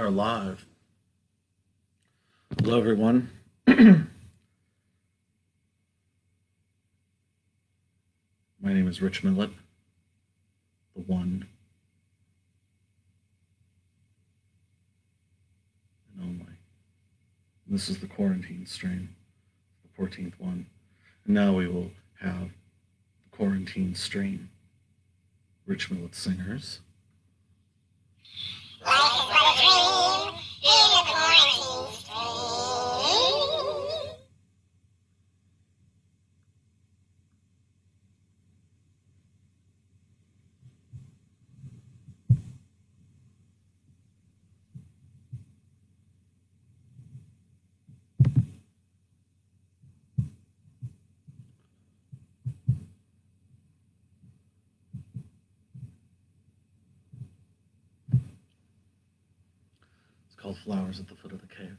are live. Hello, everyone. My name is Rich Millett, the one and only. And this is the quarantine strain, the 14th one. And now we will have the quarantine strain. Rich Millett singers. Life is but a dream in the quarantine stream. Called Flowers at the Foot of the Cave.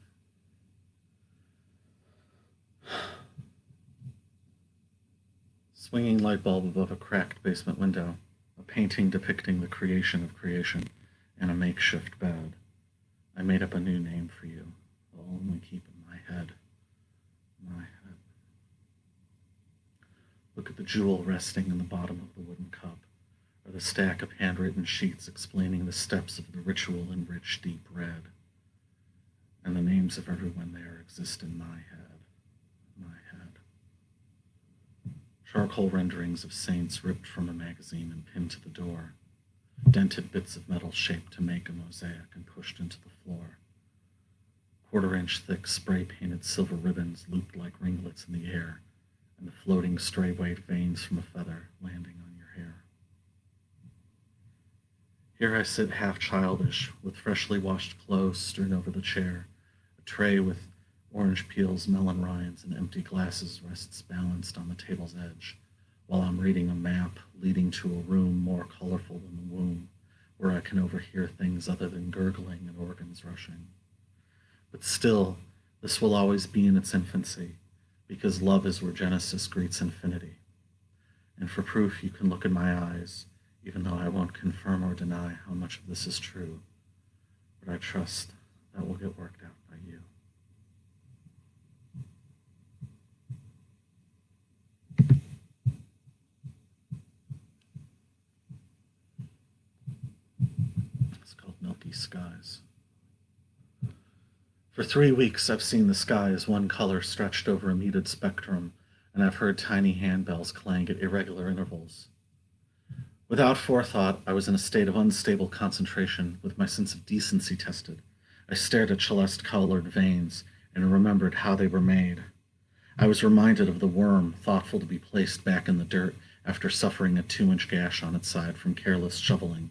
Swinging light bulb above a cracked basement window, a painting depicting the creation of creation, and a makeshift bed. I made up a new name for you. I'll only keep in my head. My head. Look at the jewel resting in the bottom of the wooden cup, or the stack of handwritten sheets explaining the steps of the ritual in rich, deep red. And the names of everyone there exist in my head. My head. Charcoal renderings of saints ripped from a magazine and pinned to the door. Dented bits of metal shaped to make a mosaic and pushed into the floor. Quarter-inch thick spray-painted silver ribbons looped like ringlets in the air, and the floating stray white veins from a feather landing on your hair. Here I sit half childish, with freshly washed clothes strewn over the chair. A tray with orange peels, melon rinds, and empty glasses rests balanced on the table's edge, while I'm reading a map leading to a room more colorful than the womb, where I can overhear things other than gurgling and organs rushing. But still, this will always be in its infancy, because love is where Genesis greets infinity. And for proof, you can look in my eyes, even though I won't confirm or deny how much of this is true. But I trust that will get worked out by you. It's called Milky Skies. For 3 weeks, I've seen the sky as one color stretched over a muted spectrum, and I've heard tiny handbells clang at irregular intervals. Without forethought, I was in a state of unstable concentration, with my sense of decency tested. I stared at celeste-colored veins and remembered how they were made. I was reminded of the worm, thoughtful to be placed back in the dirt after suffering a 2-inch gash on its side from careless shoveling.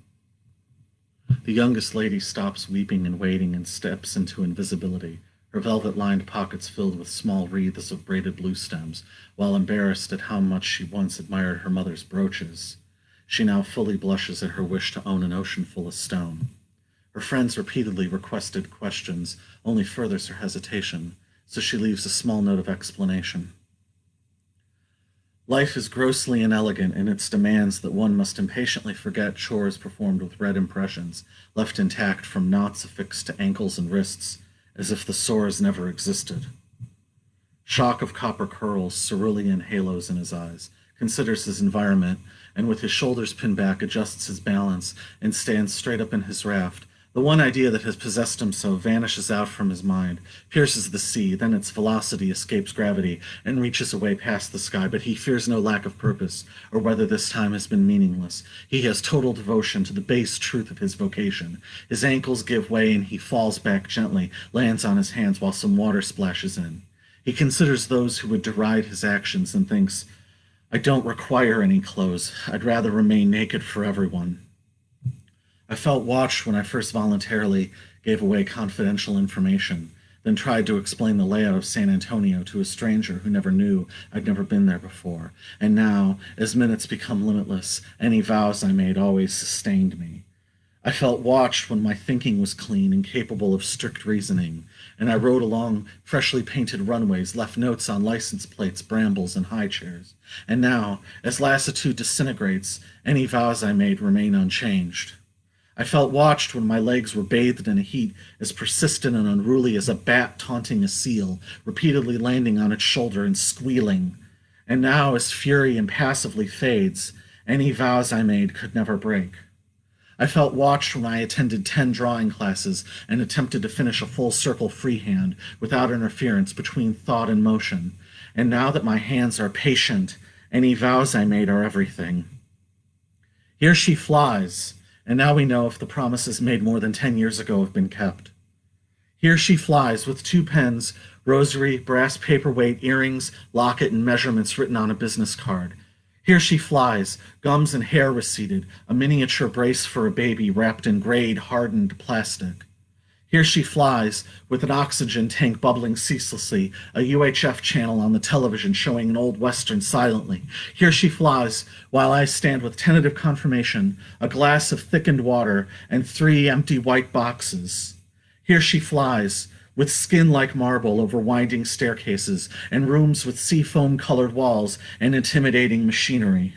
The youngest lady stops weeping and waiting and steps into invisibility, her velvet-lined pockets filled with small wreaths of braided blue stems, while embarrassed at how much she once admired her mother's brooches. She now fully blushes at her wish to own an ocean full of stone. Her friends repeatedly requested questions, only furthers her hesitation, so she leaves a small note of explanation. Life is grossly inelegant in its demands that one must impatiently forget chores performed with red impressions, left intact from knots affixed to ankles and wrists, as if the sores never existed. Shock of copper curls, cerulean halos in his eyes, considers his environment, and with his shoulders pinned back adjusts his balance and stands straight up in his raft. The one idea that has possessed him so vanishes out from his mind, pierces the sea, then its velocity escapes gravity and reaches away past the sky, but he fears no lack of purpose, or whether this time has been meaningless. He has total devotion to the base truth of his vocation. His ankles give way and he falls back gently, lands on his hands while some water splashes in. He considers those who would deride his actions and thinks, I don't require any clothes. I'd rather remain naked for everyone. I felt watched when I first voluntarily gave away confidential information, then tried to explain the layout of San Antonio to a stranger who never knew I'd never been there before. And now, as minutes become limitless, any vows I made always sustained me. I felt watched when my thinking was clean and capable of strict reasoning, and I rode along freshly painted runways, left notes on license plates, brambles, and high chairs. And now, as lassitude disintegrates, any vows I made remain unchanged. I felt watched when my legs were bathed in a heat as persistent and unruly as a bat taunting a seal, repeatedly landing on its shoulder and squealing. And now, as fury impassively fades, any vows I made could never break. I felt watched when I attended 10 drawing classes and attempted to finish a full circle freehand without interference between thought and motion. And now that my hands are patient, any vows I made are everything. Here she flies, and now we know if the promises made more than 10 years ago have been kept. Here she flies with 2 pens, rosary, brass paperweight, earrings, locket, and measurements written on a business card. Here she flies, gums and hair receded, a miniature brace for a baby wrapped in grayed, hardened plastic. Here she flies, with an oxygen tank bubbling ceaselessly, a UHF channel on the television showing an old western silently. Here she flies, while I stand with tentative confirmation, a glass of thickened water, and 3 empty white boxes. Here she flies, with skin like marble over winding staircases, and rooms with seafoam-colored walls and intimidating machinery.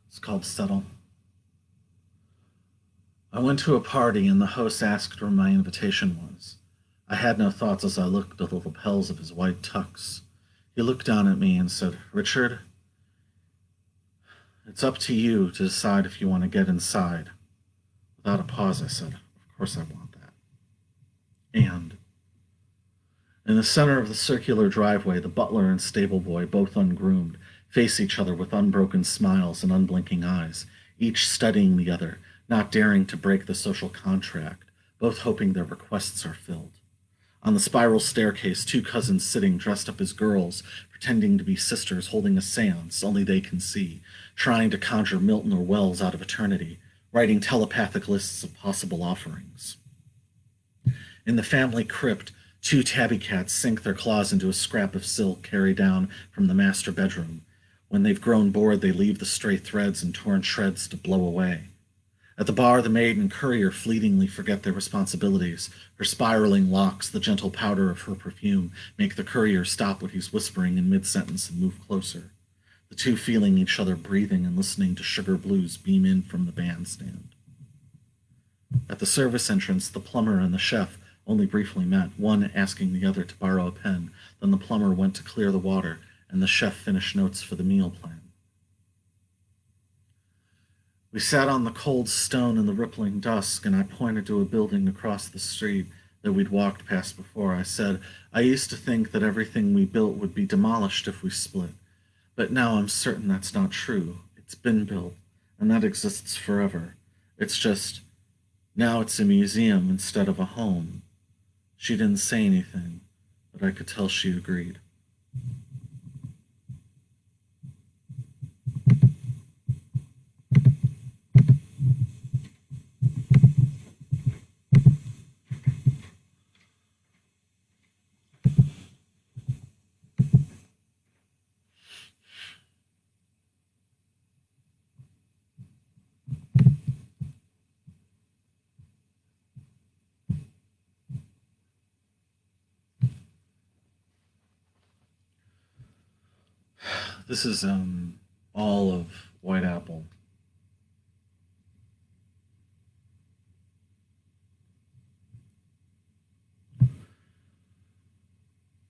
It's called Settle. I went to a party and the host asked where my invitation was. I had no thoughts as I looked at the lapels of his white tux. He looked down at me and said, "Richard, it's up to you to decide if you want to get inside." Without a pause, I said, "Of course I want that." And in the center of the circular driveway, the butler and stable boy, both ungroomed, face each other with unbroken smiles and unblinking eyes, each studying the other, not daring to break the social contract, both hoping their requests are filled. On the spiral staircase, 2 cousins sitting dressed up as girls, pretending to be sisters holding a seance only they can see, trying to conjure Milton or Wells out of eternity, writing telepathic lists of possible offerings. In the family crypt, 2 tabby cats sink their claws into a scrap of silk carried down from the master bedroom. When they've grown bored, they leave the stray threads and torn shreds to blow away. At the bar, the maid and courier fleetingly forget their responsibilities. Her spiraling locks, the gentle powder of her perfume, make the courier stop what he's whispering in mid-sentence and move closer. The 2 feeling each other breathing and listening to sugar blues beam in from the bandstand. At the service entrance, the plumber and the chef only briefly met, one asking the other to borrow a pen. Then the plumber went to clear the water, and the chef finished notes for the meal plan. We sat on the cold stone in the rippling dusk, and I pointed to a building across the street that we'd walked past before. I said, "I used to think that everything we built would be demolished if we split, but now I'm certain that's not true. It's been built, and that exists forever. It's just, now it's a museum instead of a home." She didn't say anything, but I could tell she agreed. This is all of White Apple.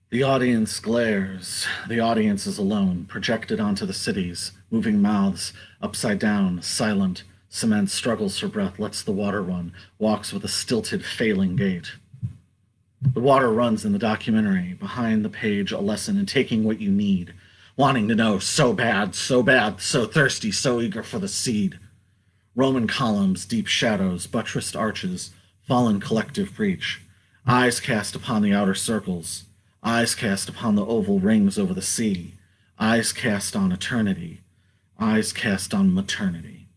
The audience glares. The audience is alone, projected onto the cities, moving mouths, upside down, silent. Cement struggles for breath, lets the water run, walks with a stilted, failing gait. The water runs in the documentary, behind the page a lesson in taking what you need, wanting to know so bad, so thirsty, so eager for the seed. Roman columns, deep shadows, buttressed arches, fallen collective breach, eyes cast upon the outer circles, eyes cast upon the oval rings over the sea, eyes cast on eternity, eyes cast on maternity.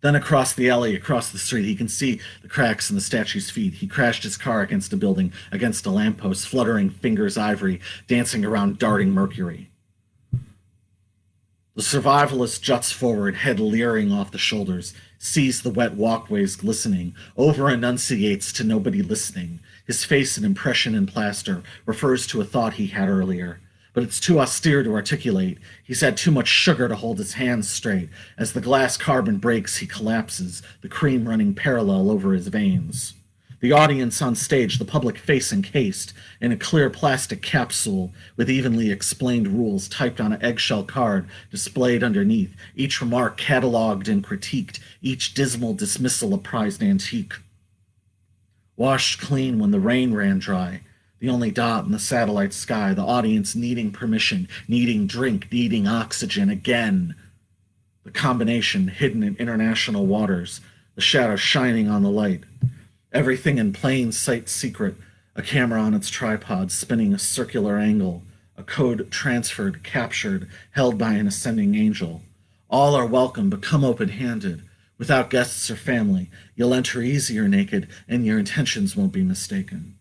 Then across the alley, across the street, he can see the cracks in the statue's feet. He crashed his car against a building, against a lamppost, fluttering fingers ivory, dancing around darting mercury. The survivalist juts forward, head leering off the shoulders, sees the wet walkways glistening, over-enunciates to nobody listening. His face, an impression in plaster, refers to a thought he had earlier. But it's too austere to articulate. He's had too much sugar to hold his hands straight. As the glass carbon breaks, he collapses, the cream running parallel over his veins. The audience on stage, the public face encased in a clear plastic capsule with evenly explained rules typed on an eggshell card displayed underneath, each remark catalogued and critiqued, each dismal dismissal a prized antique. Washed clean when the rain ran dry, the only dot in the satellite sky, the audience needing permission, needing drink, needing oxygen again. The combination hidden in international waters, the shadow shining on the light. Everything in plain sight secret, a camera on its tripod spinning a circular angle, a code transferred, captured, held by an ascending angel. All are welcome, but come open-handed. Without guests or family, you'll enter easier naked, and your intentions won't be mistaken.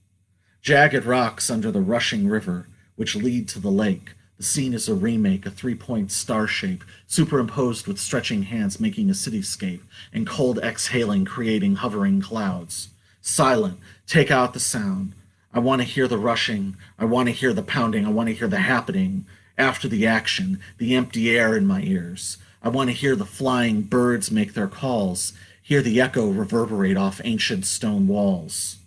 Jagged rocks under the rushing river, which lead to the lake. The scene is a remake, a three-point star shape, superimposed with stretching hands making a cityscape, and cold exhaling creating hovering clouds. Silent, take out the sound. I want to hear the rushing, I want to hear the pounding, I want to hear the happening. After the action, the empty air in my ears. I want to hear the flying birds make their calls, hear the echo reverberate off ancient stone walls.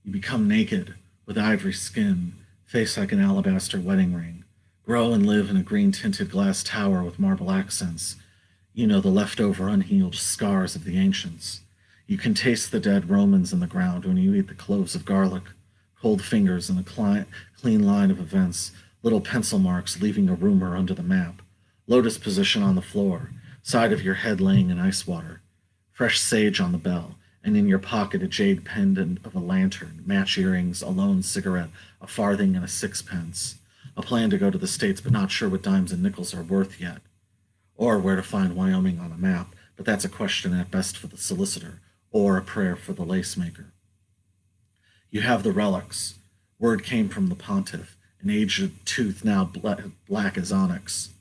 You become naked, with ivory skin, face like an alabaster wedding ring, grow and live in a green-tinted glass tower with marble accents. You know the leftover unhealed scars of the ancients. You can taste the dead Romans in the ground when you eat the cloves of garlic, cold fingers in a clean line of events, little pencil marks leaving a rumor under the map, lotus position on the floor, side of your head laying in ice water, fresh sage on the bell, and in your pocket a jade pendant of a lantern, match earrings, a lone cigarette, a farthing, and a sixpence. A plan to go to the States, but not sure what dimes and nickels are worth yet. Or where to find Wyoming on a map, but that's a question at best for the solicitor, or a prayer for the lace-maker. You have the relics. Word came from the pontiff, an aged tooth now black as onyx.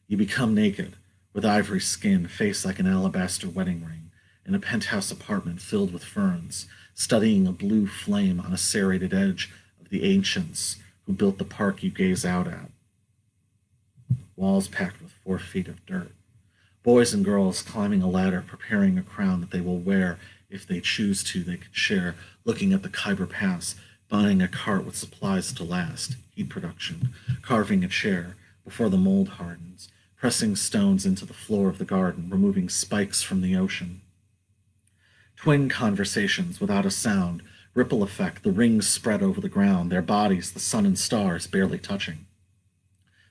You become naked, with ivory skin, face like an alabaster wedding ring, in a penthouse apartment filled with ferns, studying a blue flame on a serrated edge of the ancients who built the park you gaze out at. Walls packed with 4 feet of dirt. Boys and girls climbing a ladder, preparing a crown that they will wear if they choose to. They can share, looking at the Khyber Pass, buying a cart with supplies to last, heat production, carving a chair before the mold hardens, pressing stones into the floor of the garden, removing spikes from the ocean. Twin conversations without a sound, ripple effect, the rings spread over the ground, their bodies, the sun and stars, barely touching.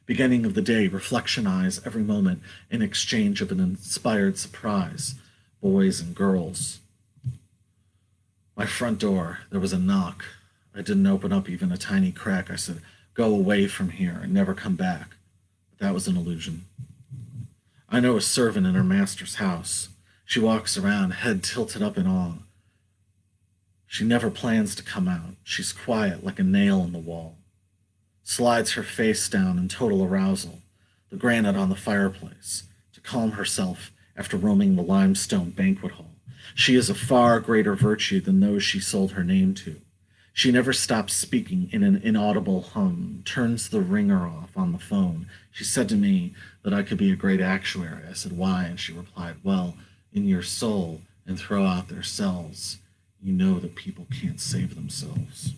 Beginning of the day, reflectionize every moment in exchange of an inspired surprise, boys and girls. My front door, there was a knock. I didn't open up even a tiny crack. I said, go away from here and never come back. But that was an illusion. I know a servant in her master's house. She walks around, head tilted up in awe. She never plans to come out. She's quiet like a nail in the wall. Slides her face down in total arousal, the granite on the fireplace, to calm herself after roaming the limestone banquet hall. She is a far greater virtue than those she sold her name to. She never stops speaking in an inaudible hum, turns the ringer off on the phone. She said to me that I could be a great actuary. I said, why? And she replied, well, in your soul and throw out their cells, you know that people can't save themselves.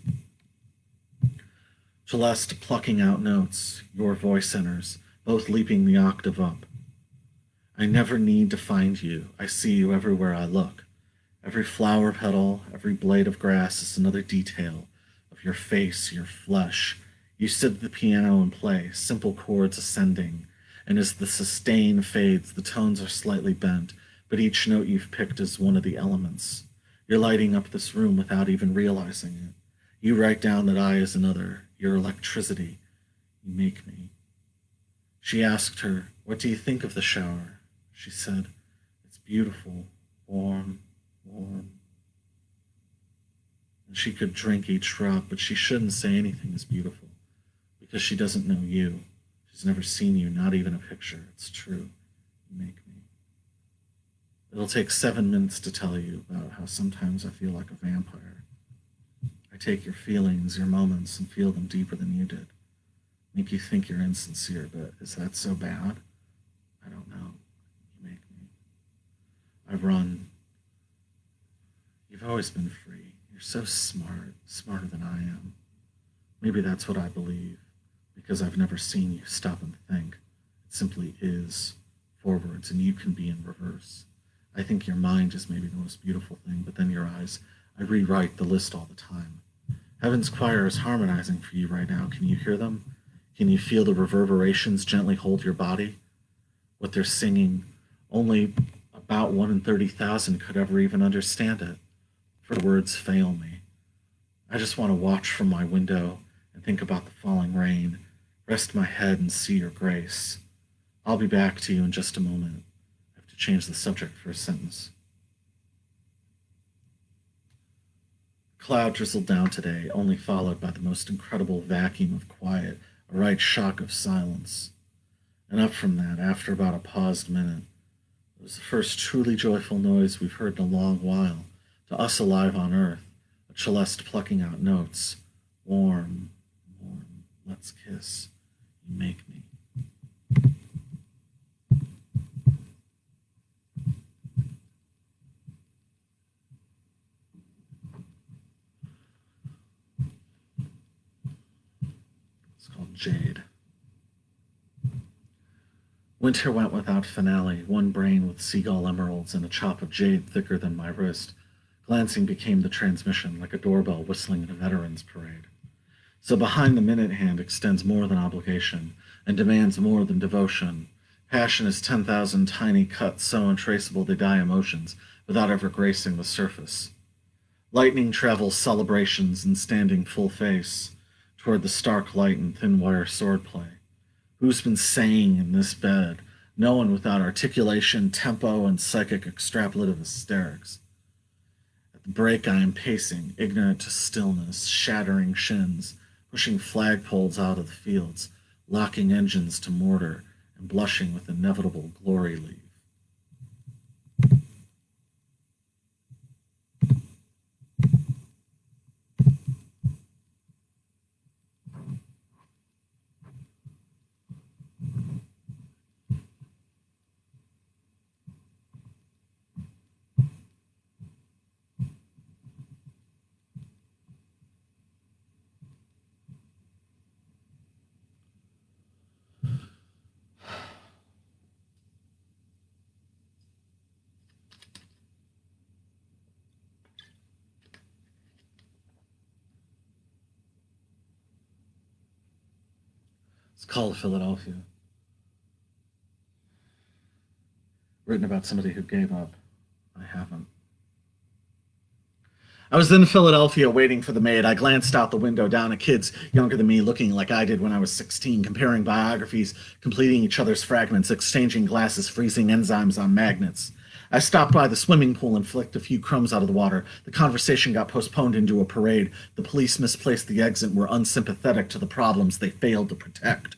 Celeste plucking out notes, your voice enters, both leaping the octave up. I never need to find you. I see you everywhere I look. Every flower petal, every blade of grass is another detail of your face, your flesh. You sit at the piano and play, simple chords ascending, and as the sustain fades, the tones are slightly bent, but each note you've picked is one of the elements. You're lighting up this room without even realizing it. You write down that I is another. Your electricity. You make me. She asked her, "What do you think of the shower?" She said, "It's beautiful, warm, warm." And she could drink each drop, but she shouldn't say anything is beautiful, because she doesn't know you. She's never seen you, not even a picture. It's true. You make me. It'll take 7 minutes to tell you about how sometimes I feel like a vampire. I take your feelings, your moments, and feel them deeper than you did. Make you think you're insincere, but is that so bad? I don't know. You make me. I run. You've always been free. You're so smart, smarter than I am. Maybe that's what I believe, because I've never seen you stop and think. It simply is, forwards, and you can be in reverse. I think your mind is maybe the most beautiful thing, but then your eyes, I rewrite the list all the time. Heaven's choir is harmonizing for you right now. Can you hear them? Can you feel the reverberations gently hold your body? What they're singing, only about 1 in 30,000 could ever even understand it. For words fail me. I just want to watch from my window and think about the falling rain, rest my head and see your grace. I'll be back to you in just a moment. I have to change the subject for a sentence. Cloud drizzled down today, only followed by the most incredible vacuum of quiet, a right shock of silence. And up from that, after about a paused minute, it was the first truly joyful noise we've heard in a long while, to us alive on earth, a celeste plucking out notes. Warm, warm, let's kiss. You make me. It's called Jade. Winter went without finale, one brain with seagull emeralds and a chop of jade thicker than my wrist. Glancing became the transmission, like a doorbell whistling at a veterans parade. So behind the minute hand extends more than obligation, and demands more than devotion. Passion is 10,000 tiny cuts so untraceable they die emotions, without ever gracing the surface. Lightning travels celebrations and standing full face, toward the stark light and thin wire swordplay. Who's been saying in this bed? No one without articulation, tempo, and psychic extrapolative hysterics. At the break I am pacing, ignorant to stillness, shattering shins, pushing flagpoles out of the fields, locking engines to mortar, and blushing with inevitable glory leave. It's called Philadelphia. Written about somebody who gave up. I haven't. I was in Philadelphia waiting for the maid. I glanced out the window down at kids younger than me looking like I did when I was 16, comparing biographies, completing each other's fragments, exchanging glasses, freezing enzymes on magnets. I stopped by the swimming pool and flicked a few crumbs out of the water. The conversation got postponed into a parade. The police misplaced the exit and were unsympathetic to the problems they failed to protect.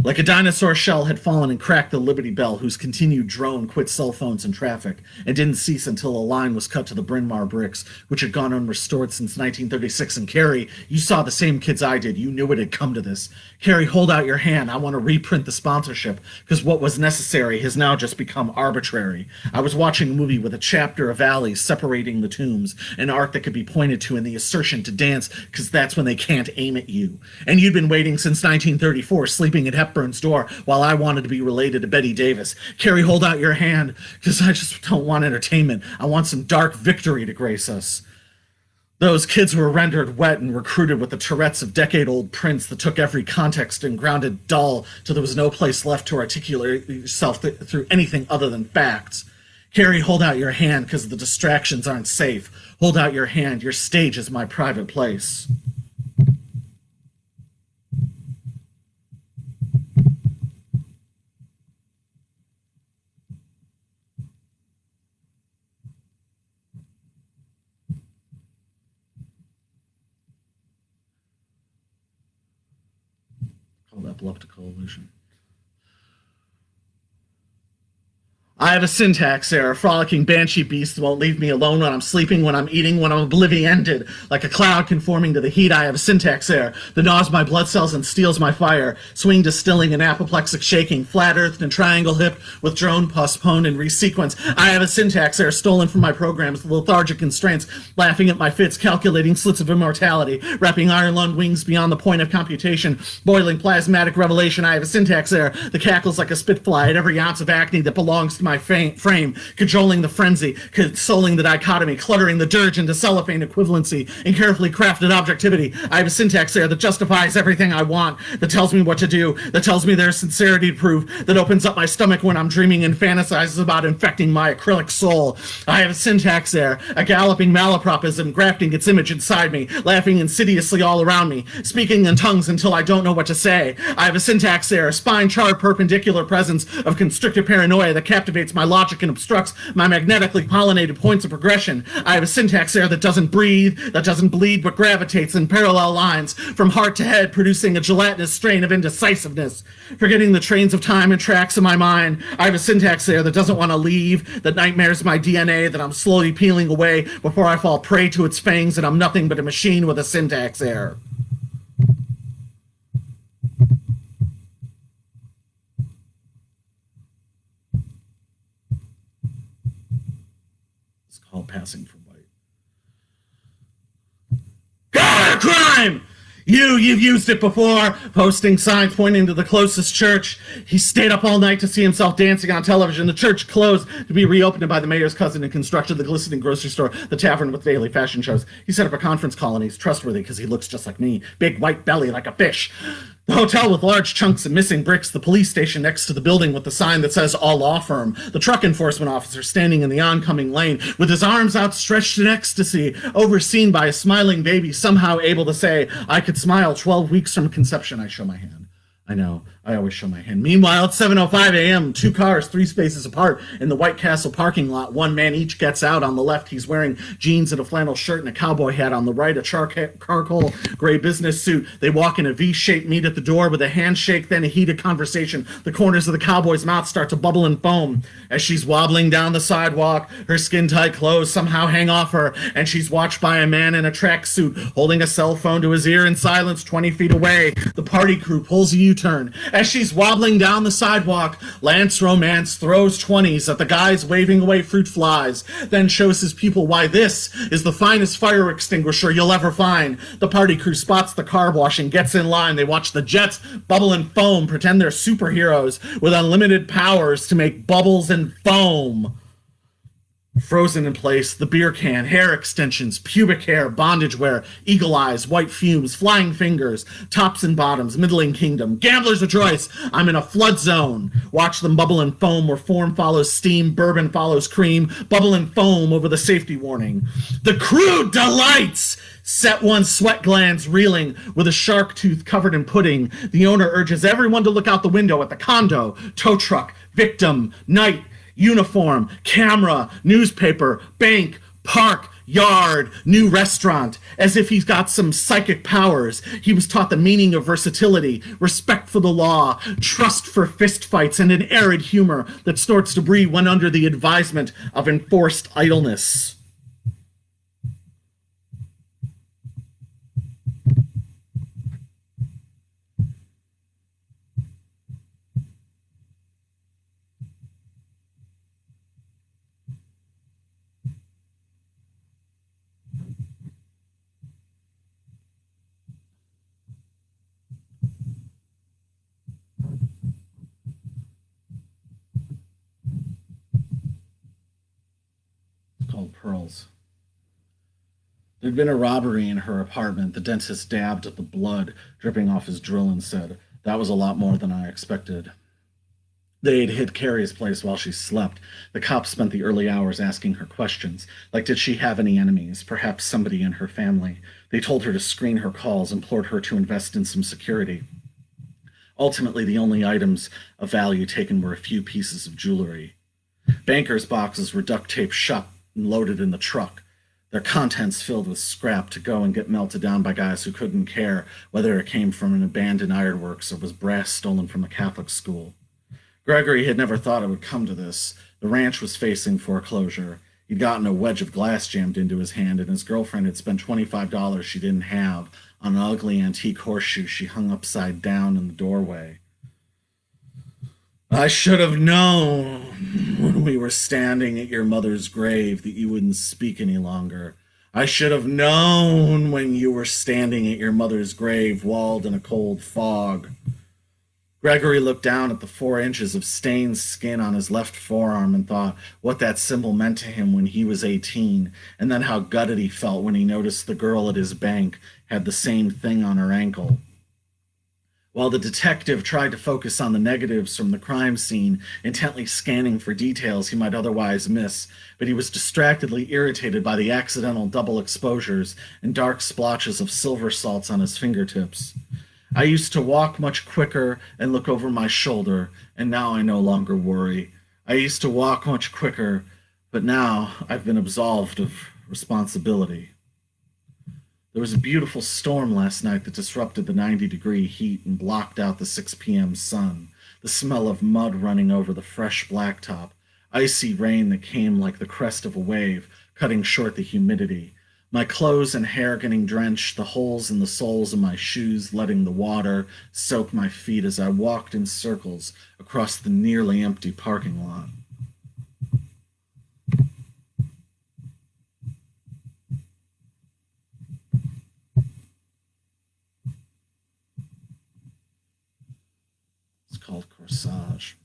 Like a dinosaur shell had fallen and cracked the Liberty Bell, whose continued drone quit cell phones and traffic, and didn't cease until a line was cut to the Bryn Mawr bricks, which had gone unrestored since 1936. And Carrie, you saw the same kids I did. You knew it had come to this. Carrie, hold out your hand. I want to reprint the sponsorship, because what was necessary has now just become arbitrary. I was watching a movie with a chapter of alleys separating the tombs, an art that could be pointed to in the assertion to dance, because that's when they can't aim at you. And you'd been waiting since 1934, sleeping at Hepburn's door, while I wanted to be related to Betty Davis. Carrie, hold out your hand, because I just don't want entertainment. I want some dark victory to grace us. Those kids were rendered wet and recruited with the Tourette's of decade-old prints that took every context and grounded dull till there was no place left to articulate yourself through anything other than facts. Carrie, hold out your hand, because the distractions aren't safe. Hold out your hand. Your stage is my private place. Called Epileptical Illusion. I have a syntax error. Frolicking banshee beasts won't leave me alone when I'm sleeping, when I'm eating, when I'm oblivion-ended. Like a cloud conforming to the heat, I have a syntax error that gnaws my blood cells and steals my fire. Swing distilling and apoplexic shaking, flat-earthed and triangle-hipped, with drone postponed and resequenced. I have a syntax error stolen from my programs, lethargic constraints, laughing at my fits, calculating slits of immortality, wrapping iron lung wings beyond the point of computation, boiling plasmatic revelation. I have a syntax error that cackles like a spitfly at every ounce of acne that belongs to my frame, cajoling the frenzy, consoling the dichotomy, cluttering the dirge into cellophane equivalency and carefully crafted objectivity. I have a syntax there that justifies everything I want, that tells me what to do, that tells me there's sincerity to prove, that opens up my stomach when I'm dreaming and fantasizes about infecting my acrylic soul. I have a syntax there, a galloping malapropism grafting its image inside me, laughing insidiously all around me, speaking in tongues until I don't know what to say. I have a syntax there, a spine-charred perpendicular presence of constricted paranoia that captivates my logic and obstructs my magnetically pollinated points of progression. I have a syntax there that doesn't breathe, that doesn't bleed, but gravitates in parallel lines from heart to head, producing a gelatinous strain of indecisiveness. Forgetting the trains of time and tracks in my mind, I have a syntax there that doesn't want to leave, that nightmares my DNA, that I'm slowly peeling away before I fall prey to its fangs, and I'm nothing but a machine with a syntax error. Called Passing for White. God, crime! You've used it before, posting signs pointing to the closest church. He stayed up all night to see himself dancing on television. The church closed to be reopened by the mayor's cousin and constructed the glistening grocery store, the tavern with daily fashion shows. He set up a conference call and he's trustworthy because he looks just like me. Big white belly like a fish. The hotel with large chunks and missing bricks, the police station next to the building with the sign that says all law firm, the truck enforcement officer standing in the oncoming lane with his arms outstretched in ecstasy, overseen by a smiling baby, somehow able to say, I could smile 12 weeks from conception. I show my hand. I know, I always show my hand. Meanwhile, it's 7:05 a.m., 2 cars, 3 spaces apart in the White Castle parking lot. One man each gets out. On the left, he's wearing jeans and a flannel shirt and a cowboy hat. On the right, a charcoal gray business suit. They walk in a V-shaped meet at the door with a handshake, then a heated conversation. The corners of the cowboy's mouth start to bubble and foam. As she's wobbling down the sidewalk, her skin-tight clothes somehow hang off her, and she's watched by a man in a tracksuit holding a cell phone to his ear in silence 20 feet away. The party crew pulls a U-turn. As she's wobbling down the sidewalk, Lance Romance throws 20s at the guys waving away fruit flies, then shows his people why this is the finest fire extinguisher you'll ever find. The party crew spots the car wash and gets in line. They watch the jets bubble and foam, pretend they're superheroes with unlimited powers to make bubbles and foam. Frozen in place, the beer can, hair extensions, pubic hair, bondage wear, eagle eyes, white fumes, flying fingers, tops and bottoms, middling kingdom, gamblers rejoice, I'm in a flood zone. Watch them bubble and foam where form follows steam, bourbon follows cream, bubble and foam over the safety warning. The crew delights! Set one sweat glands reeling with a shark tooth covered in pudding. The owner urges everyone to look out the window at the condo, tow truck, victim, night, uniform, camera, newspaper, bank, park, yard, new restaurant, as if he's got some psychic powers. He was taught the meaning of versatility, respect for the law, trust for fistfights, and an arid humor that snorts debris when under the advisement of enforced idleness. Called Pearls. There'd been a robbery in her apartment. The dentist dabbed at the blood dripping off his drill and said, that was a lot more than I expected. They'd hit Carrie's place while she slept. The cops spent the early hours asking her questions, like did she have any enemies, perhaps somebody in her family. They told her to screen her calls, implored her to invest in some security. Ultimately, the only items of value taken were a few pieces of jewelry. Bankers' boxes were duct taped shut and loaded in the truck, their contents filled with scrap to go and get melted down by guys who couldn't care whether it came from an abandoned ironworks or was brass stolen from a Catholic school. Gregory had never thought it would come to this. The ranch was facing foreclosure. He'd gotten a wedge of glass jammed into his hand, and his girlfriend had spent $25 she didn't have on an ugly antique horseshoe she hung upside down in the doorway. I should have known when we were standing at your mother's grave that you wouldn't speak any longer. I should have known when you were standing at your mother's grave, walled in a cold fog. Gregory looked down at the 4 inches of stained skin on his left forearm and thought what that symbol meant to him when he was 18, and then how gutted he felt when he noticed the girl at his bank had the same thing on her ankle. While the detective tried to focus on the negatives from the crime scene, intently scanning for details he might otherwise miss, but he was distractedly irritated by the accidental double exposures and dark splotches of silver salts on his fingertips. I used to walk much quicker and look over my shoulder, and now I no longer worry. I used to walk much quicker, but now I've been absolved of responsibility. There was a beautiful storm last night that disrupted the 90-degree heat and blocked out the 6 p.m. sun, the smell of mud running over the fresh blacktop, icy rain that came like the crest of a wave, cutting short the humidity, my clothes and hair getting drenched, the holes in the soles of my shoes letting the water soak my feet as I walked in circles across the nearly empty parking lot. It's called Corsage.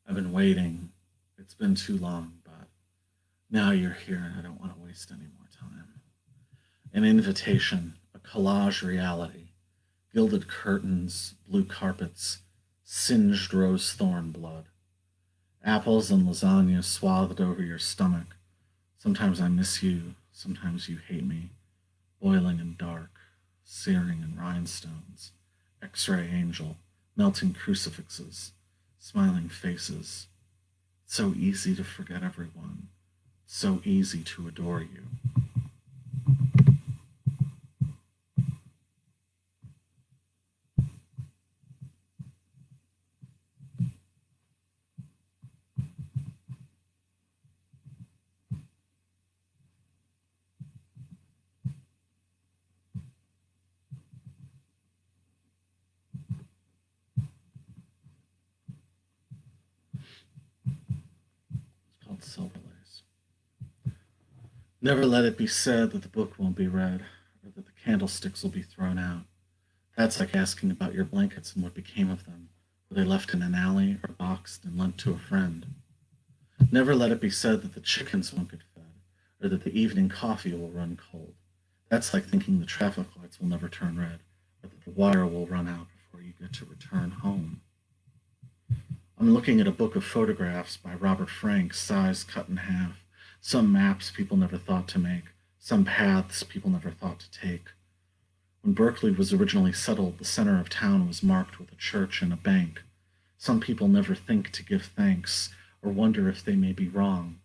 I've been waiting. It's been too long, but now you're here and I don't want to waste any more time. An invitation, a collage reality, gilded curtains, blue carpets, singed rose thorn blood, apples and lasagna swathed over your stomach. Sometimes I miss you, sometimes you hate me, boiling and dark, searing in rhinestones, X-ray angel, melting crucifixes, smiling faces. It's so easy to forget everyone, so easy to adore you. It's called Silver Lace. Never let it be said that the book won't be read, or that the candlesticks will be thrown out. That's like asking about your blankets and what became of them. Were they left in an alley or boxed and lent to a friend? Never let it be said that the chickens won't get fed, or that the evening coffee will run cold. That's like thinking the traffic lights will never turn red, or that the water will run out before you get to return home. I'm looking at a book of photographs by Robert Frank, size cut in half. Some maps people never thought to make, some paths people never thought to take. When Berkeley was originally settled, the center of town was marked with a church and a bank. Some people never think to give thanks, or wonder if they may be wrong.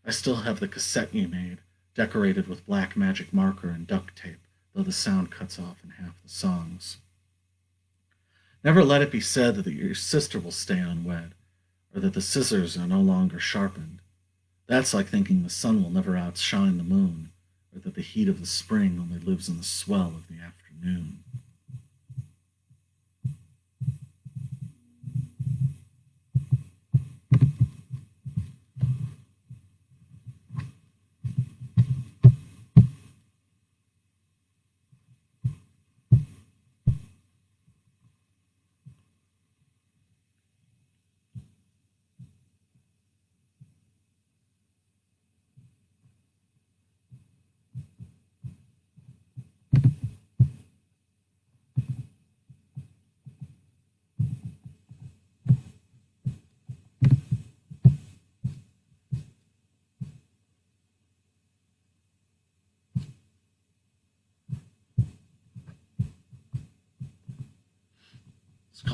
I still have the cassette you made, decorated with black magic marker and duct tape, though the sound cuts off in half the songs. Never let it be said that your sister will stay unwed, or that the scissors are no longer sharpened. That's like thinking the sun will never outshine the moon, or that the heat of the spring only lives in the swell of the afternoon.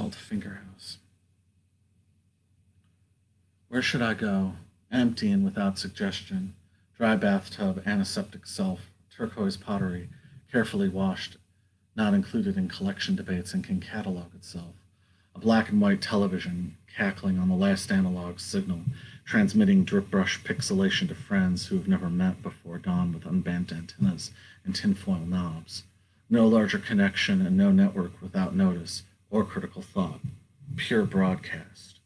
called Fingerhouse. Where should I go? Empty and without suggestion. Dry bathtub, antiseptic self, turquoise pottery, carefully washed, not included in collection debates and can catalog itself. A black and white television cackling on the last analog signal, transmitting drip brush pixelation to friends who have never met before dawn with unbent antennas and tinfoil knobs. No larger connection and no network without notice or critical thought. Pure broadcast.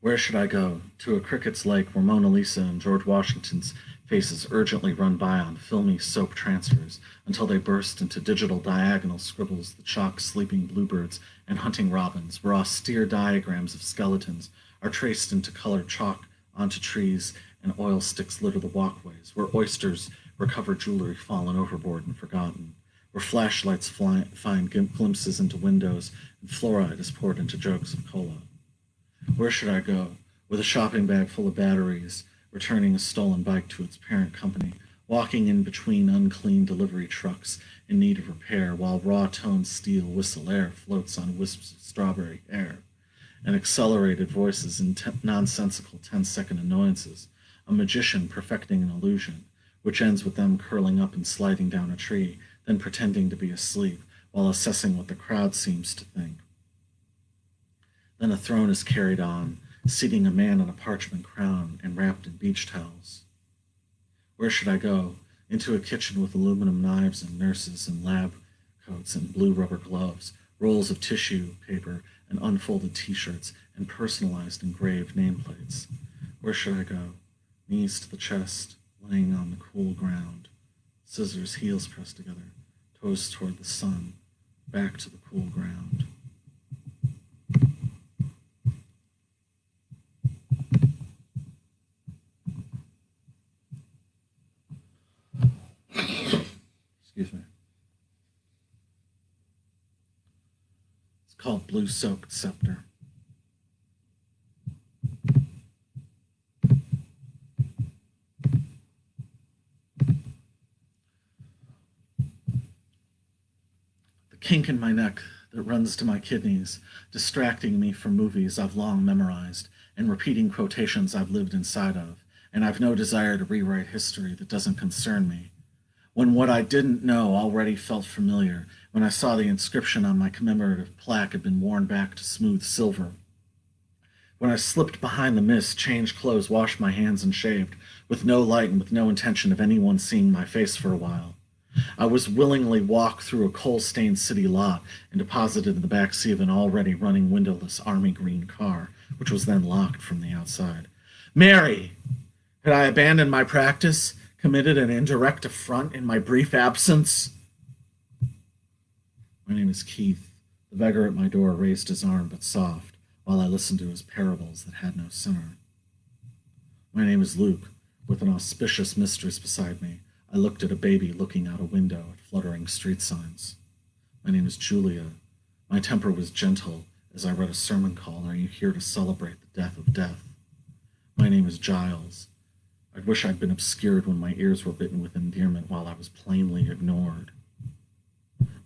Where should I go? To a cricket's lake where Mona Lisa and George Washington's faces urgently run by on filmy soap transfers until they burst into digital diagonal scribbles that shock sleeping bluebirds and hunting robins, where austere diagrams of skeletons are traced into colored chalk onto trees and oil sticks litter the walkways, where oysters recover jewelry fallen overboard and forgotten, where flashlights find glimpses into windows and fluoride is poured into jugs of cola. Where should I go? With a shopping bag full of batteries, returning a stolen bike to its parent company, walking in between unclean delivery trucks in need of repair, while raw-toned steel whistle air floats on wisps of strawberry air, and accelerated voices in nonsensical 10-second annoyances, a magician perfecting an illusion, which ends with them curling up and sliding down a tree, then pretending to be asleep, while assessing what the crowd seems to think. Then a throne is carried on, seating a man in a parchment crown and wrapped in beach towels. Where should I go? Into a kitchen with aluminum knives and nurses in lab coats and blue rubber gloves, rolls of tissue paper and unfolded t-shirts and personalized engraved nameplates. Where should I go? Knees to the chest, laying on the cool ground. Scissors, heels pressed together, toes toward the sun, back to the cool ground. Excuse me. It's called Blue-Soaked Scepter. The kink in my neck that runs to my kidneys, distracting me from movies I've long memorized and repeating quotations I've lived inside of, and I've no desire to rewrite history that doesn't concern me. When what I didn't know already felt familiar, when I saw the inscription on my commemorative plaque had been worn back to smooth silver. When I slipped behind the mist, changed clothes, washed my hands, and shaved, with no light and with no intention of anyone seeing my face for a while. I was willingly walked through a coal-stained city lot and deposited in the back seat of an already running windowless army green car, which was then locked from the outside. Mary! Had I abandoned my practice? Committed an indirect affront in my brief absence? My name is Keith. The beggar at my door raised his arm, but soft, while I listened to his parables that had no sinner. My name is Luke. With an auspicious mistress beside me, I looked at a baby looking out a window at fluttering street signs. My name is Julia. My temper was gentle as I read a sermon call, "Are you here to celebrate the death of death?" My name is Giles. I wish I'd been obscured when my ears were bitten with endearment while I was plainly ignored.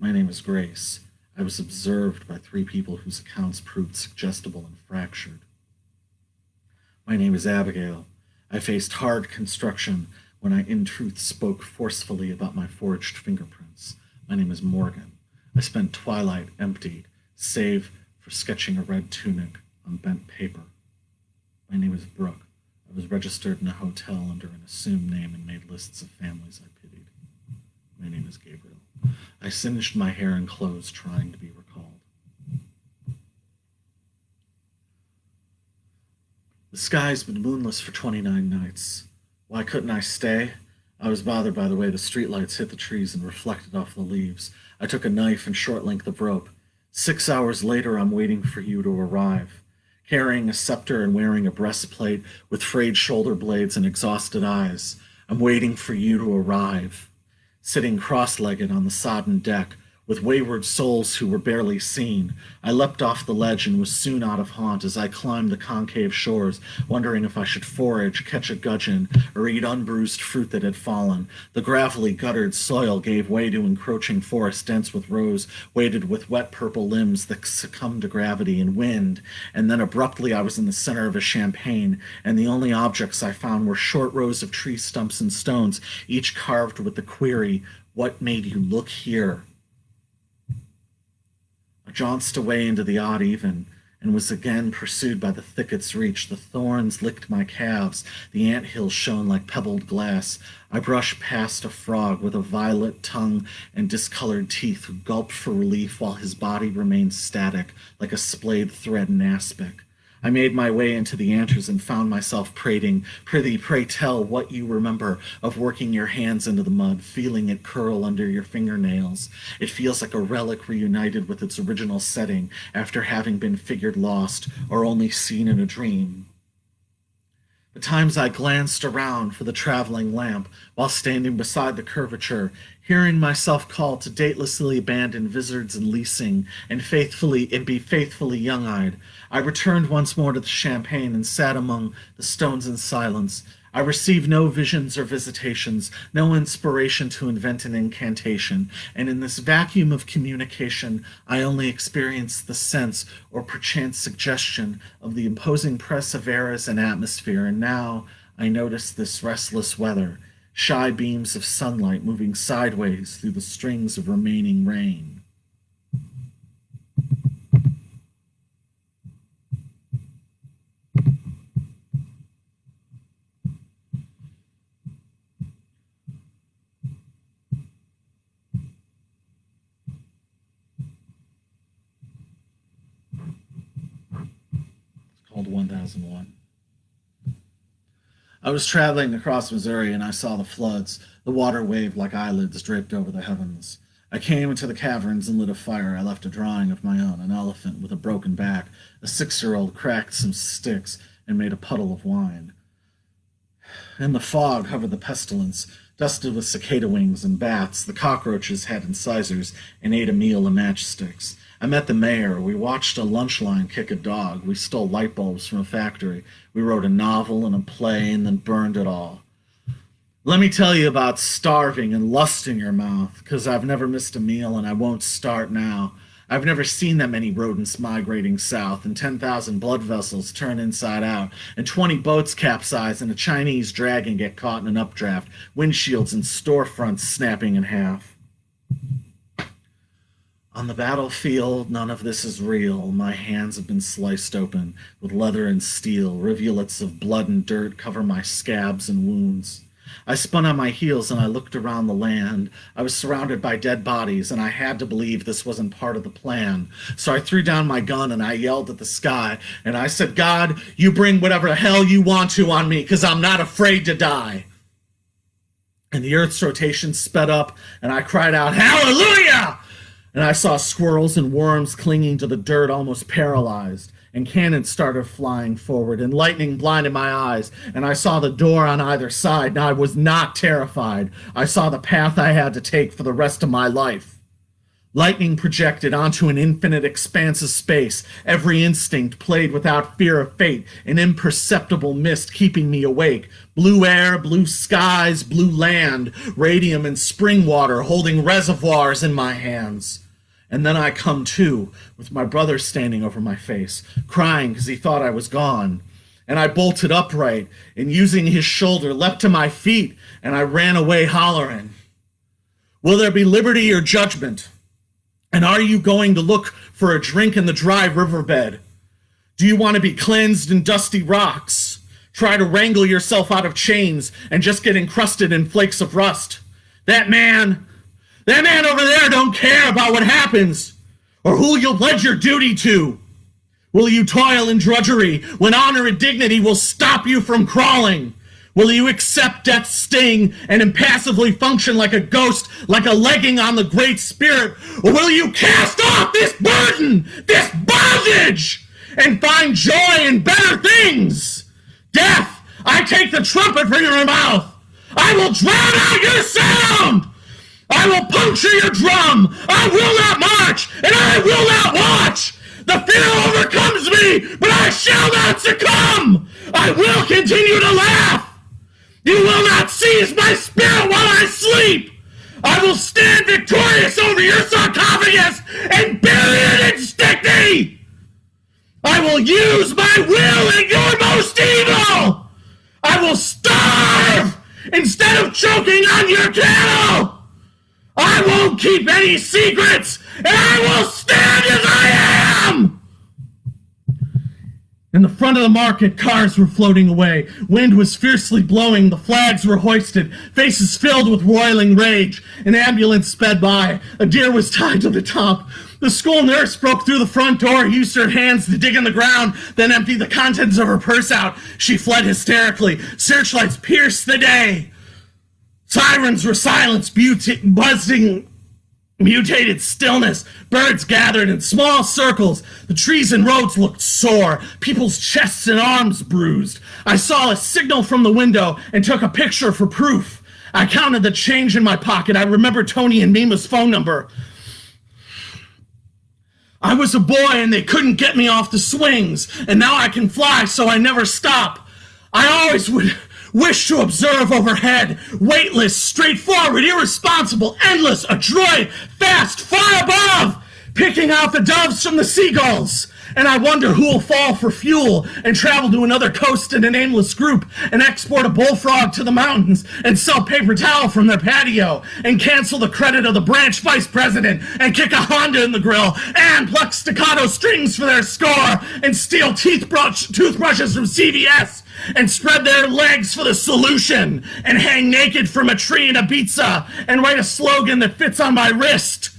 My name is Grace. I was observed by 3 people whose accounts proved suggestible and fractured. My name is Abigail. I faced hard construction when I in truth spoke forcefully about my forged fingerprints. My name is Morgan. I spent twilight emptied, save for sketching a red tunic on bent paper. My name is Brooke. I was registered in a hotel under an assumed name and made lists of families I pitied. My name is Gabriel. I singed my hair and clothes trying to be recalled. The sky's been moonless for 29 nights. Why couldn't I stay? I was bothered by the way the streetlights hit the trees and reflected off the leaves. I took a knife and short length of rope. 6 hours later, I'm waiting for you to arrive. Carrying a scepter and wearing a breastplate with frayed shoulder blades and exhausted eyes, I'm waiting for you to arrive. Sitting cross-legged on the sodden deck, with wayward souls who were barely seen. I leapt off the ledge and was soon out of haunt as I climbed the concave shores, wondering if I should forage, catch a gudgeon, or eat unbruised fruit that had fallen. The gravelly, guttered soil gave way to encroaching forest dense with rose, weighted with wet purple limbs that succumbed to gravity and wind, and then abruptly I was in the center of a champaign, and the only objects I found were short rows of tree stumps and stones, each carved with the query, "What made you look here?" I jaunced away into the odd even, and was again pursued by the thicket's reach. The thorns licked my calves, the anthills shone like pebbled glass. I brushed past a frog with a violet tongue and discolored teeth who gulped for relief while his body remained static, like a splayed thread in aspic. I made my way into the antres and found myself prating, "Prithee, pray tell what you remember of working your hands into the mud, feeling it curl under your fingernails. It feels like a relic reunited with its original setting after having been figured lost or only seen in a dream." The times I glanced around for the traveling lamp while standing beside the curvature, hearing myself call to datelessly abandon vizards and leasing and be faithfully young-eyed, I returned once more to the champaign and sat among the stones in silence. I received no visions or visitations, no inspiration to invent an incantation, and in this vacuum of communication I only experienced the sense, or perchance suggestion, of the imposing press of eras and atmosphere, and now I noticed this restless weather, shy beams of sunlight moving sideways through the strings of remaining rain. Called 1001. I was traveling across Missouri and I saw the floods. The water waved like eyelids draped over the heavens. I came into the caverns and lit a fire. I left a drawing of my own, an elephant with a broken back. A 6-year-old cracked some sticks and made a puddle of wine. In the fog hovered the pestilence, dusted with cicada wings and bats. The cockroaches had incisors and ate a meal of matchsticks. I met the mayor. We watched a lunch line kick a dog. We stole light bulbs from a factory. We wrote a novel and a play and then burned it all. Let me tell you about starving and lust in your mouth, because I've never missed a meal and I won't start now. I've never seen that many rodents migrating south, and 10,000 blood vessels turn inside out, and 20 boats capsize, and a Chinese dragon get caught in an updraft, windshields and storefronts snapping in half. On the battlefield, none of this is real. My hands have been sliced open with leather and steel. Rivulets of blood and dirt cover my scabs and wounds. I spun on my heels and I looked around the land. I was surrounded by dead bodies, and I had to believe this wasn't part of the plan. So I threw down my gun and I yelled at the sky, and I said, "God, you bring whatever the hell you want to on me, because I'm not afraid to die." And the earth's rotation sped up, and I cried out, "Hallelujah!" And I saw squirrels and worms clinging to the dirt, almost paralyzed. And cannons started flying forward, and lightning blinded my eyes, and I saw the door on either side, and I was not terrified. I saw the path I had to take for the rest of my life. Lightning projected onto an infinite expanse of space. Every instinct played without fear of fate, an imperceptible mist keeping me awake. Blue air, blue skies, blue land, radium and spring water holding reservoirs in my hands. And then I come to, with my brother standing over my face, crying because he thought I was gone. And I bolted upright, and using his shoulder, leapt to my feet, and I ran away hollering, "Will there be liberty or judgment? And are you going to look for a drink in the dry riverbed? Do you want to be cleansed in dusty rocks? Try to wrangle yourself out of chains and just get encrusted in flakes of rust? That man over there don't care about what happens or who you'll pledge your duty to. Will you toil in drudgery when honor and dignity will stop you from crawling? Will you accept death's sting and impassively function like a ghost, like a legging on the Great Spirit? Or will you cast off this burden, this bondage, and find joy in better things? Death, I take the trumpet from your mouth. I will drown out your sound. I will puncture your drum. I will not march, and I will not watch. The fear overcomes me, but I shall not succumb. I will continue to laugh. You will not seize my spirit while I sleep. I will stand victorious over your sarcophagus and bury it in Stickney. I will use my will in your most evil. I will starve instead of choking on your cattle. I won't keep any secrets, and I will stand as I am! In the front of the market, cars were floating away. Wind was fiercely blowing. The flags were hoisted, faces filled with roiling rage. An ambulance sped by. A deer was tied to the top. The school nurse broke through the front door, used her hands to dig in the ground, then emptied the contents of her purse out. She fled hysterically. Searchlights pierced the day. Sirens were silenced, buzzing, mutated stillness. Birds gathered in small circles. The trees and roads looked sore. People's chests and arms bruised. I saw a signal from the window and took a picture for proof. I counted the change in my pocket. I remembered Tony and Mima's phone number. I was a boy and they couldn't get me off the swings, and now I can fly, so I never stop. I always would wish to observe overhead, weightless, straightforward, irresponsible, endless, adroit, fast, far above, picking out the doves from the seagulls. And I wonder who will fall for fuel and travel to another coast in a nameless group and export a bullfrog to the mountains and sell paper towel from their patio and cancel the credit of the branch vice president and kick a Honda in the grill and pluck staccato strings for their score and steal toothbrushes from CVS and spread their legs for the solution and hang naked from a tree in Ibiza and write a slogan that fits on my wrist.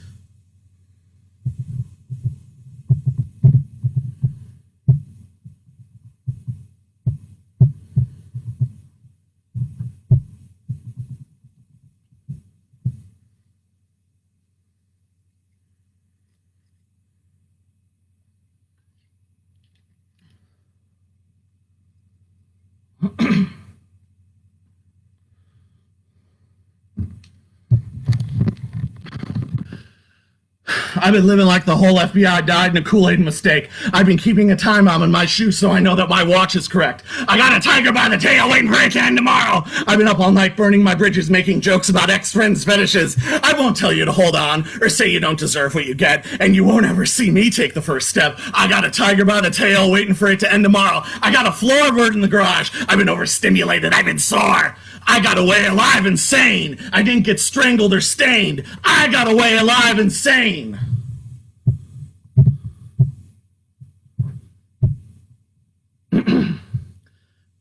I've been living like the whole FBI died in a Kool-Aid mistake. I've been keeping a time bomb in my shoe so I know that my watch is correct. I got a tiger by the tail waiting for it to end tomorrow. I've been up all night burning my bridges, making jokes about ex-friends' fetishes. I won't tell you to hold on or say you don't deserve what you get, and you won't ever see me take the first step. I got a tiger by the tail waiting for it to end tomorrow. I got a floorboard in the garage. I've been overstimulated. I've been sore. I got away alive and sane. I didn't get strangled or stained. I got away alive and sane.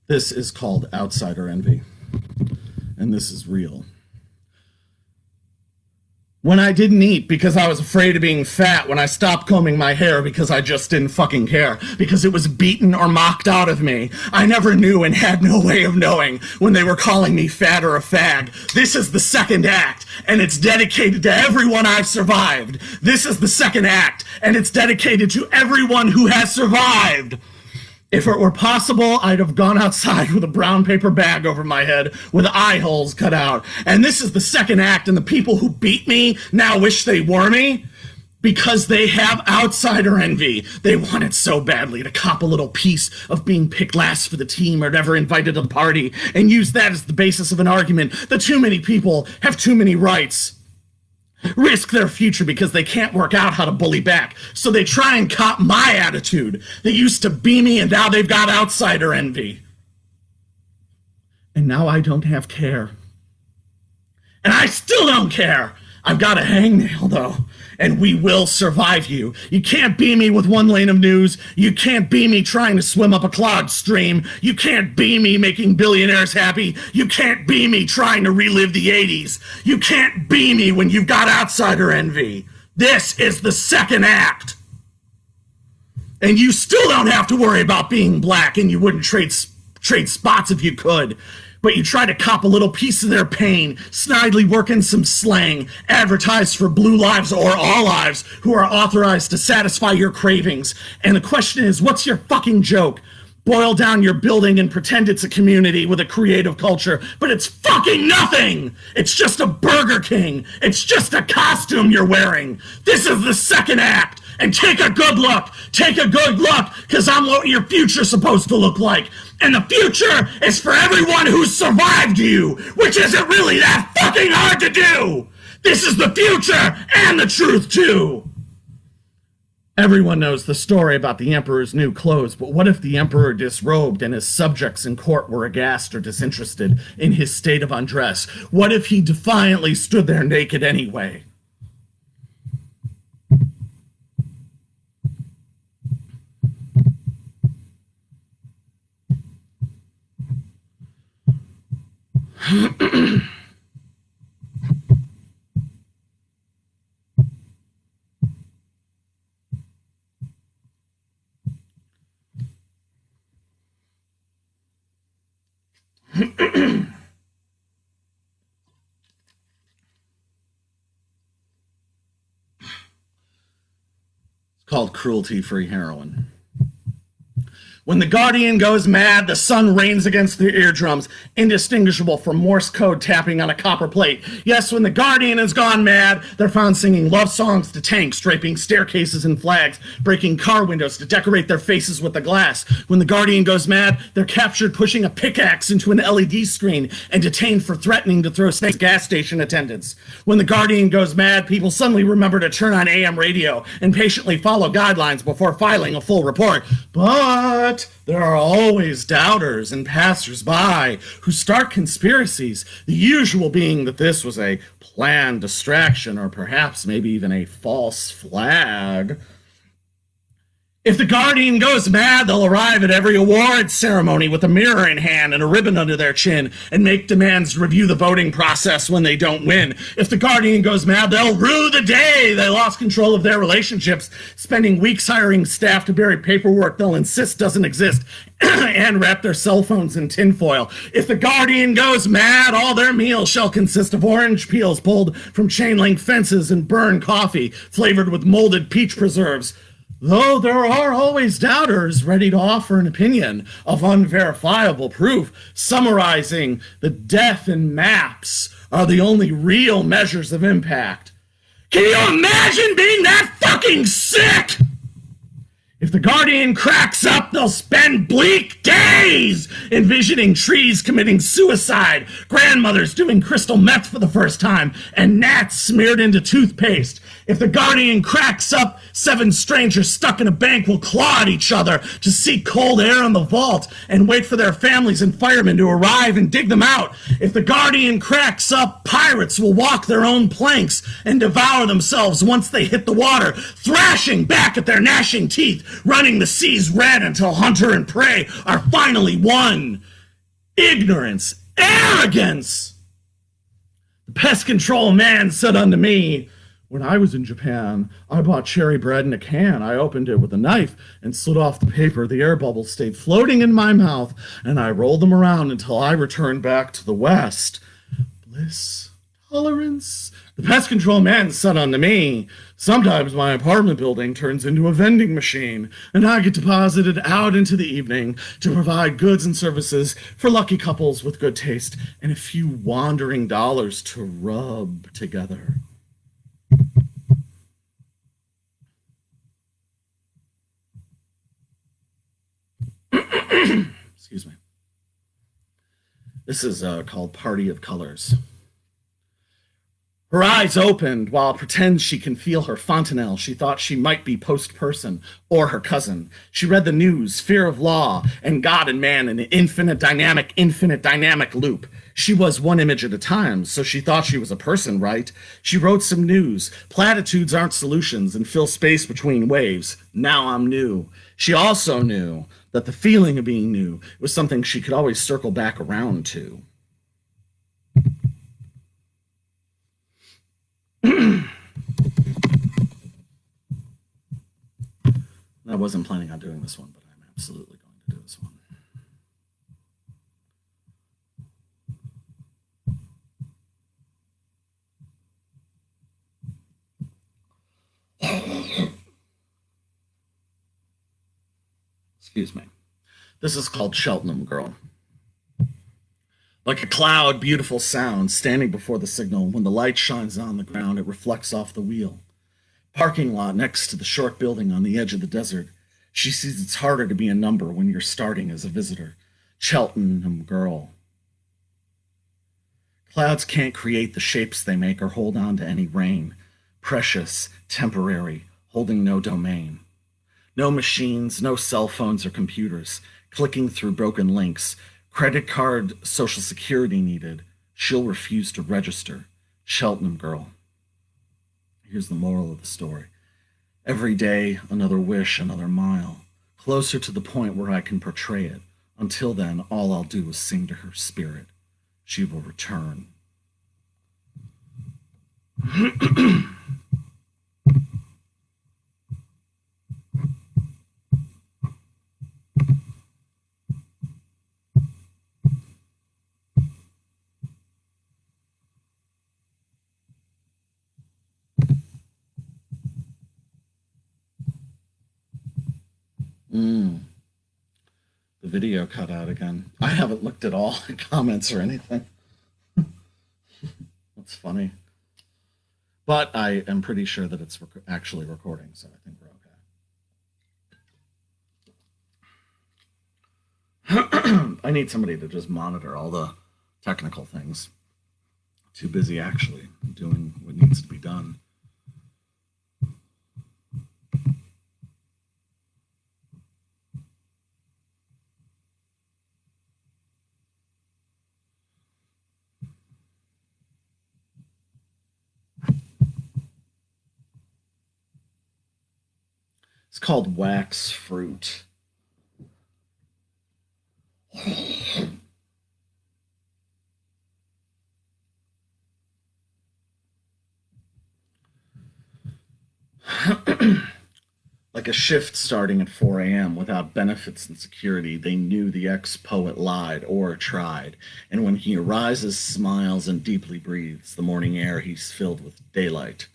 This is called outsider envy, and this is real. When I didn't eat because I was afraid of being fat, when I stopped combing my hair because I just didn't fucking care, because it was beaten or mocked out of me, I never knew and had no way of knowing when they were calling me fat or a fag. This is the second act, and it's dedicated to everyone I've survived. This is the second act, and it's dedicated to everyone who has survived. If it were possible, I'd have gone outside with a brown paper bag over my head with eye holes cut out. And this is the second act, and the people who beat me now wish they were me because they have outsider envy. They want it so badly to cop a little piece of being picked last for the team or never invited to the party and use that as the basis of an argument that too many people have too many rights. Risk their future because they can't work out how to bully back. So they try and cop my attitude. They used to be me and now they've got outsider envy. And now I don't have care. And I still don't care. I've got a hangnail though. And we will survive you. You can't be me with one lane of news. You can't be me trying to swim up a clogged stream. You can't be me making billionaires happy. You can't be me trying to relive the 80s. You can't be me when you've got outsider envy. This is the second act. And you still don't have to worry about being black, and you wouldn't trade spots if you could. But you try to cop a little piece of their pain, snidely work in some slang, advertise for blue lives or all lives who are authorized to satisfy your cravings. And the question is, what's your fucking joke? Boil down your building and pretend it's a community with a creative culture, but it's fucking nothing! It's just a Burger King. It's just a costume you're wearing. This is the second act, and take a good look. Take a good look, because I'm what your future's supposed to look like. And the future is for everyone who's survived you, which isn't really that fucking hard to do. This is the future and the truth, too. Everyone knows the story about the Emperor's new clothes, but what if the Emperor disrobed and his subjects in court were aghast or disinterested in his state of undress? What if he defiantly stood there naked anyway? It's called Cruelty-Free Heroin. When the Guardian goes mad, the sun rains against their eardrums, indistinguishable from Morse code tapping on a copper plate. Yes, when the Guardian has gone mad, they're found singing love songs to tanks, draping staircases and flags, breaking car windows to decorate their faces with the glass. When the Guardian goes mad, they're captured pushing a pickaxe into an LED screen and detained for threatening to throw snakes at gas station attendants. When the Guardian goes mad, people suddenly remember to turn on AM radio and patiently follow guidelines before filing a full report. But there are always doubters and passers-by who start conspiracies, the usual being that this was a planned distraction or perhaps maybe even a false flag. If the Guardian goes mad, they'll arrive at every awards ceremony with a mirror in hand and a ribbon under their chin and make demands to review the voting process when they don't win. If the Guardian goes mad, they'll rue the day they lost control of their relationships, spending weeks hiring staff to bury paperwork they'll insist doesn't exist and wrap their cell phones in tinfoil. If the Guardian goes mad, all their meals shall consist of orange peels pulled from chain-link fences and burned coffee flavored with molded peach preserves. Though there are always doubters ready to offer an opinion of unverifiable proof, summarizing the death in maps are the only real measures of impact. Can you imagine being that fucking sick? If the Guardian cracks up, they'll spend bleak days envisioning trees committing suicide, grandmothers doing crystal meth for the first time, and gnats smeared into toothpaste. If the Guardian cracks up, 7 strangers stuck in a bank will claw at each other to seek cold air in the vault and wait for their families and firemen to arrive and dig them out. If the Guardian cracks up, pirates will walk their own planks and devour themselves once they hit the water, thrashing back at their gnashing teeth, running the seas red until hunter and prey are finally one. Ignorance, arrogance. The pest control man said unto me, when I was in Japan, I bought cherry bread in a can. I opened it with a knife and slid off the paper. The air bubbles stayed floating in my mouth, and I rolled them around until I returned back to the West. Bliss, tolerance. The pest control man said unto me, sometimes my apartment building turns into a vending machine, and I get deposited out into the evening to provide goods and services for lucky couples with good taste and a few wandering dollars to rub together. Excuse me. This is called Party of Colors. Her eyes opened while pretends she can feel her fontanelle. She thought she might be post-person or her cousin. She read the news, fear of law, and God and man in an infinite dynamic loop. She was one image at a time, so she thought she was a person, right? She wrote some news. Platitudes aren't solutions and fill space between waves. Now I'm new. She also knew that the feeling of being new was something she could always circle back around to. I wasn't planning on doing this one, but I'm absolutely going to do this one. Excuse me. This is called Cheltenham Girl. Like a cloud, beautiful sound, standing before the signal. When the light shines on the ground, it reflects off the wheel. Parking lot next to the short building on the edge of the desert. She sees it's harder to be a number when you're starting as a visitor. Cheltenham Girl. Clouds can't create the shapes they make or hold on to any rain. Precious, temporary, holding no domain. No machines, no cell phones or computers, clicking through broken links. Credit card, social security needed. She'll refuse to register. Cheltenham Girl. Here's the moral of the story. Every day, another wish, another mile. Closer to the point where I can portray it. Until then, all I'll do is sing to her spirit. She will return. The video cut out again. I haven't looked at all the comments or anything. That's funny. But I am pretty sure that it's actually recording, so I think we're okay. I need somebody to just monitor all the technical things. Too busy actually doing what needs to be done. It's called Wax Fruit. Like a shift starting at 4 a.m. without benefits and security, they knew the ex-poet lied or tried. And when he arises, smiles, and deeply breathes the morning air, he's filled with daylight.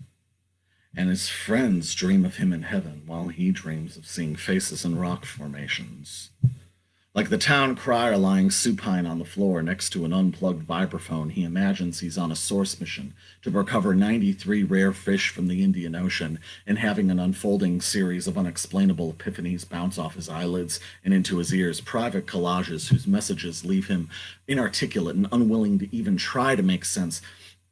And his friends dream of him in heaven, while he dreams of seeing faces in rock formations. Like the town crier lying supine on the floor next to an unplugged vibraphone, he imagines he's on a source mission to recover 93 rare fish from the Indian Ocean and having an unfolding series of unexplainable epiphanies bounce off his eyelids and into his ears, private collages whose messages leave him inarticulate and unwilling to even try to make sense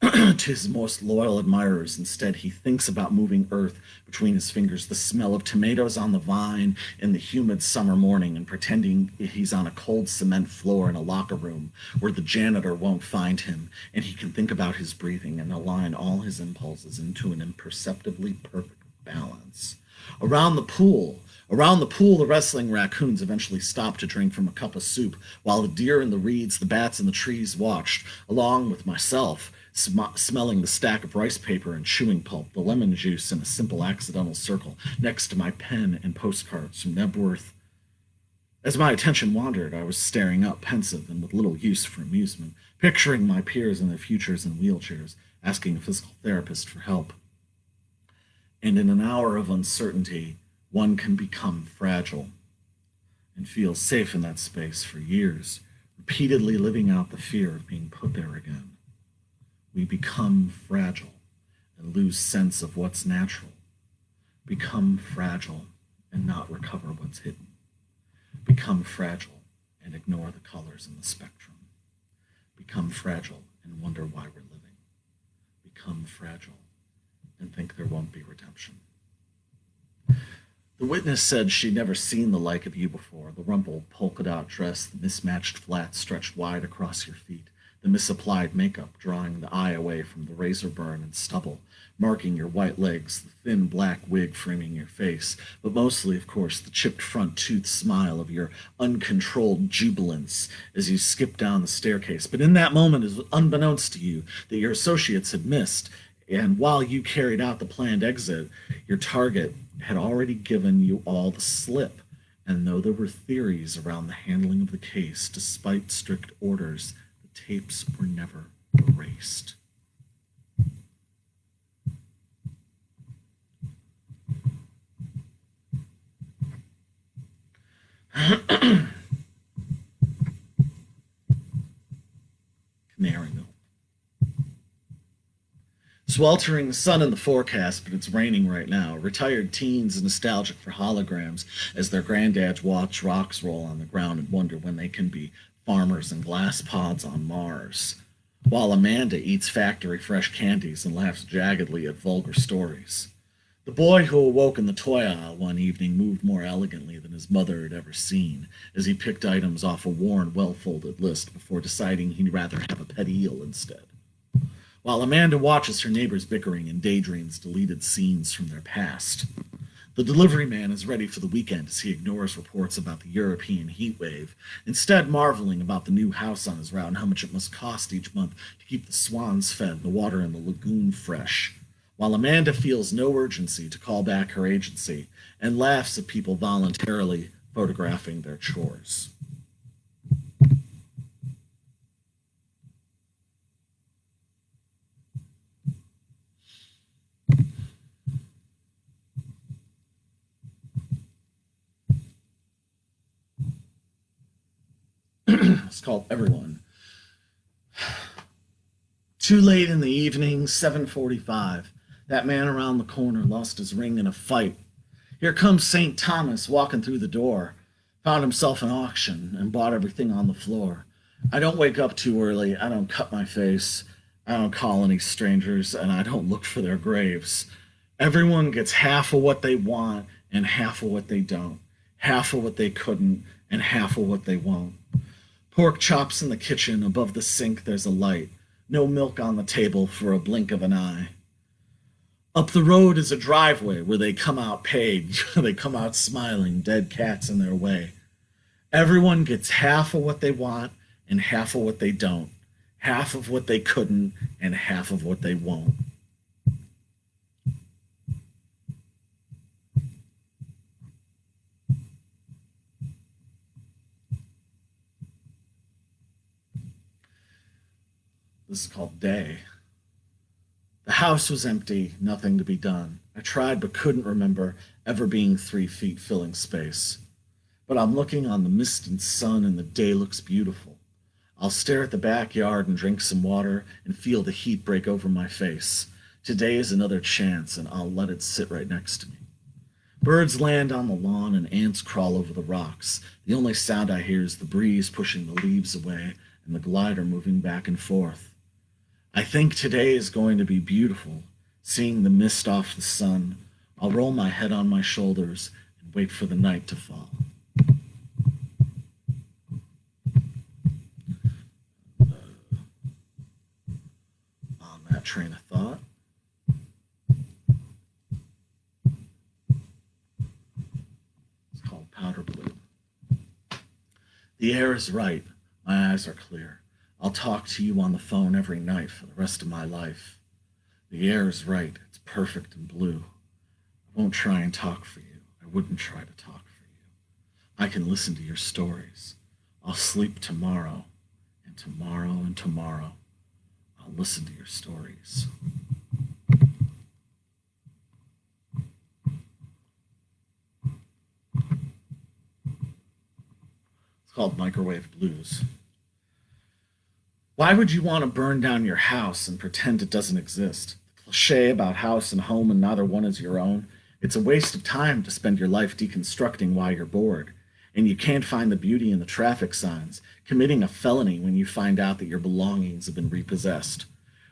to his most loyal admirers. Instead, he thinks about moving earth between his fingers, the smell of tomatoes on the vine in the humid summer morning, and pretending he's on a cold cement floor in a locker room where the janitor won't find him, and he can think about his breathing and align all his impulses into an imperceptibly perfect balance. Around the pool, the wrestling raccoons eventually stopped to drink from a cup of soup, while the deer in the reeds, the bats in the trees watched, along with myself, smelling the stack of rice paper and chewing pulp, the lemon juice in a simple accidental circle next to my pen and postcards from Nebworth. As my attention wandered, I was staring up, pensive and with little use for amusement, picturing my peers and their futures in wheelchairs, asking a physical therapist for help. And in an hour of uncertainty, one can become fragile and feel safe in that space for years, repeatedly living out the fear of being put there again. We become fragile and lose sense of what's natural. Become fragile and not recover what's hidden. Become fragile and ignore the colors in the spectrum. Become fragile and wonder why we're living. Become fragile and think there won't be redemption. The witness said she'd never seen the like of you before. The rumpled polka-dot dress, the mismatched flats stretched wide across your feet, the misapplied makeup drawing the eye away from the razor burn and stubble, marking your white legs, the thin black wig framing your face, but mostly, of course, the chipped front tooth smile of your uncontrolled jubilance as you skip down the staircase. But in that moment, it was unbeknownst to you that your associates had missed, and while you carried out the planned exit, your target had already given you all the slip. And though there were theories around the handling of the case, despite strict orders, tapes were never erased. Canary Milk. Sweltering sun in the forecast, but it's raining right now. Retired teens nostalgic for holograms as their granddads watch rocks roll on the ground and wonder when they can be farmers in glass pods on Mars. While Amanda eats factory fresh candies and laughs jaggedly at vulgar stories. The boy who awoke in the toy aisle one evening moved more elegantly than his mother had ever seen, as he picked items off a worn, well-folded list before deciding he'd rather have a pet eel instead. While Amanda watches her neighbors bickering and daydreams deleted scenes from their past. The delivery man is ready for the weekend as he ignores reports about the European heat wave, instead marveling about the new house on his route and how much it must cost each month to keep the swans fed and the water in the lagoon fresh. While Amanda feels no urgency to call back her agency and laughs at people voluntarily photographing their chores. It's called Everyone. Too late in the evening, 7:45. That man around the corner lost his ring in a fight. Here comes St. Thomas walking through the door. Found himself an auction and bought everything on the floor. I don't wake up too early. I don't cut my face. I don't call any strangers, and I don't look for their graves. Everyone gets half of what they want and half of what they don't. Half of what they couldn't and half of what they won't. Pork chops in the kitchen. Above the sink there's a light. No milk on the table for a blink of an eye. Up the road is a driveway where they come out paid. They come out smiling, dead cats in their way. Everyone gets half of what they want and half of what they don't. Half of what they couldn't and half of what they won't. This is called Day. The house was empty, nothing to be done. I tried but couldn't remember ever being 3 feet filling space. But I'm looking on the mist and sun and the day looks beautiful. I'll stare at the backyard and drink some water and feel the heat break over my face. Today is another chance and I'll let it sit right next to me. Birds land on the lawn and ants crawl over the rocks. The only sound I hear is the breeze pushing the leaves away and the glider moving back and forth. I think today is going to be beautiful, seeing the mist off the sun. I'll roll my head on my shoulders and wait for the night to fall. On that train of thought, it's called Powder Blue. The air is right. My eyes are clear. I'll talk to you on the phone every night for the rest of my life. The air is right. It's perfect and blue. I won't try and talk for you. I wouldn't try to talk for you. I can listen to your stories. I'll sleep tomorrow, and tomorrow, and tomorrow. I'll listen to your stories. It's called Microwave Blues. Why would you want to burn down your house and pretend it doesn't exist? The cliche about house and home and neither one is your own. It's a waste of time to spend your life deconstructing why you're bored. And you can't find the beauty in the traffic signs, committing a felony when you find out that your belongings have been repossessed.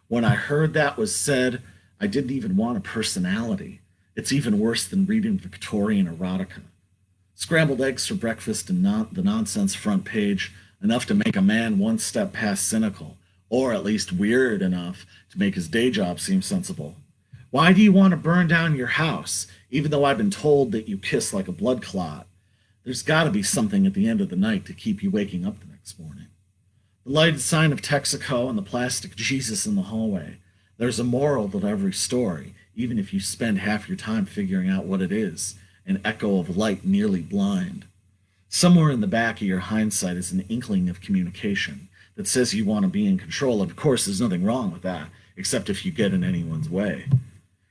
When I heard that was said, I didn't even want a personality. It's even worse than reading Victorian erotica. Scrambled eggs for breakfast and the nonsense front page, enough to make a man one step past cynical, or at least weird enough to make his day job seem sensible. Why do you want to burn down your house, even though I've been told that you kiss like a blood clot? There's got to be something at the end of the night to keep you waking up the next morning. The lighted sign of Texaco and the plastic Jesus in the hallway. There's a moral to every story, even if you spend half your time figuring out what it is, an echo of light nearly blind. Somewhere in the back of your hindsight is an inkling of communication that says you want to be in control. And of course, there's nothing wrong with that, except if you get in anyone's way.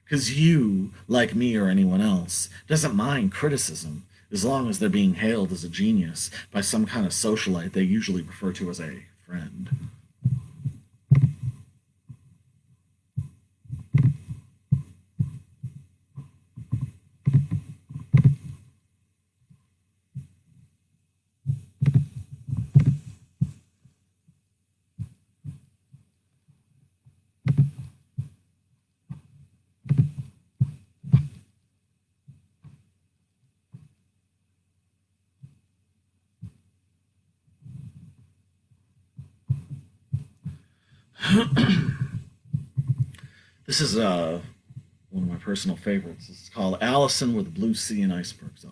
Because you, like me or anyone else, doesn't mind criticism as long as they're being hailed as a genius by some kind of socialite they usually refer to as a friend. This is one of my personal favorites. It's called Allison, Where the Blue Sea and Icebergs Are.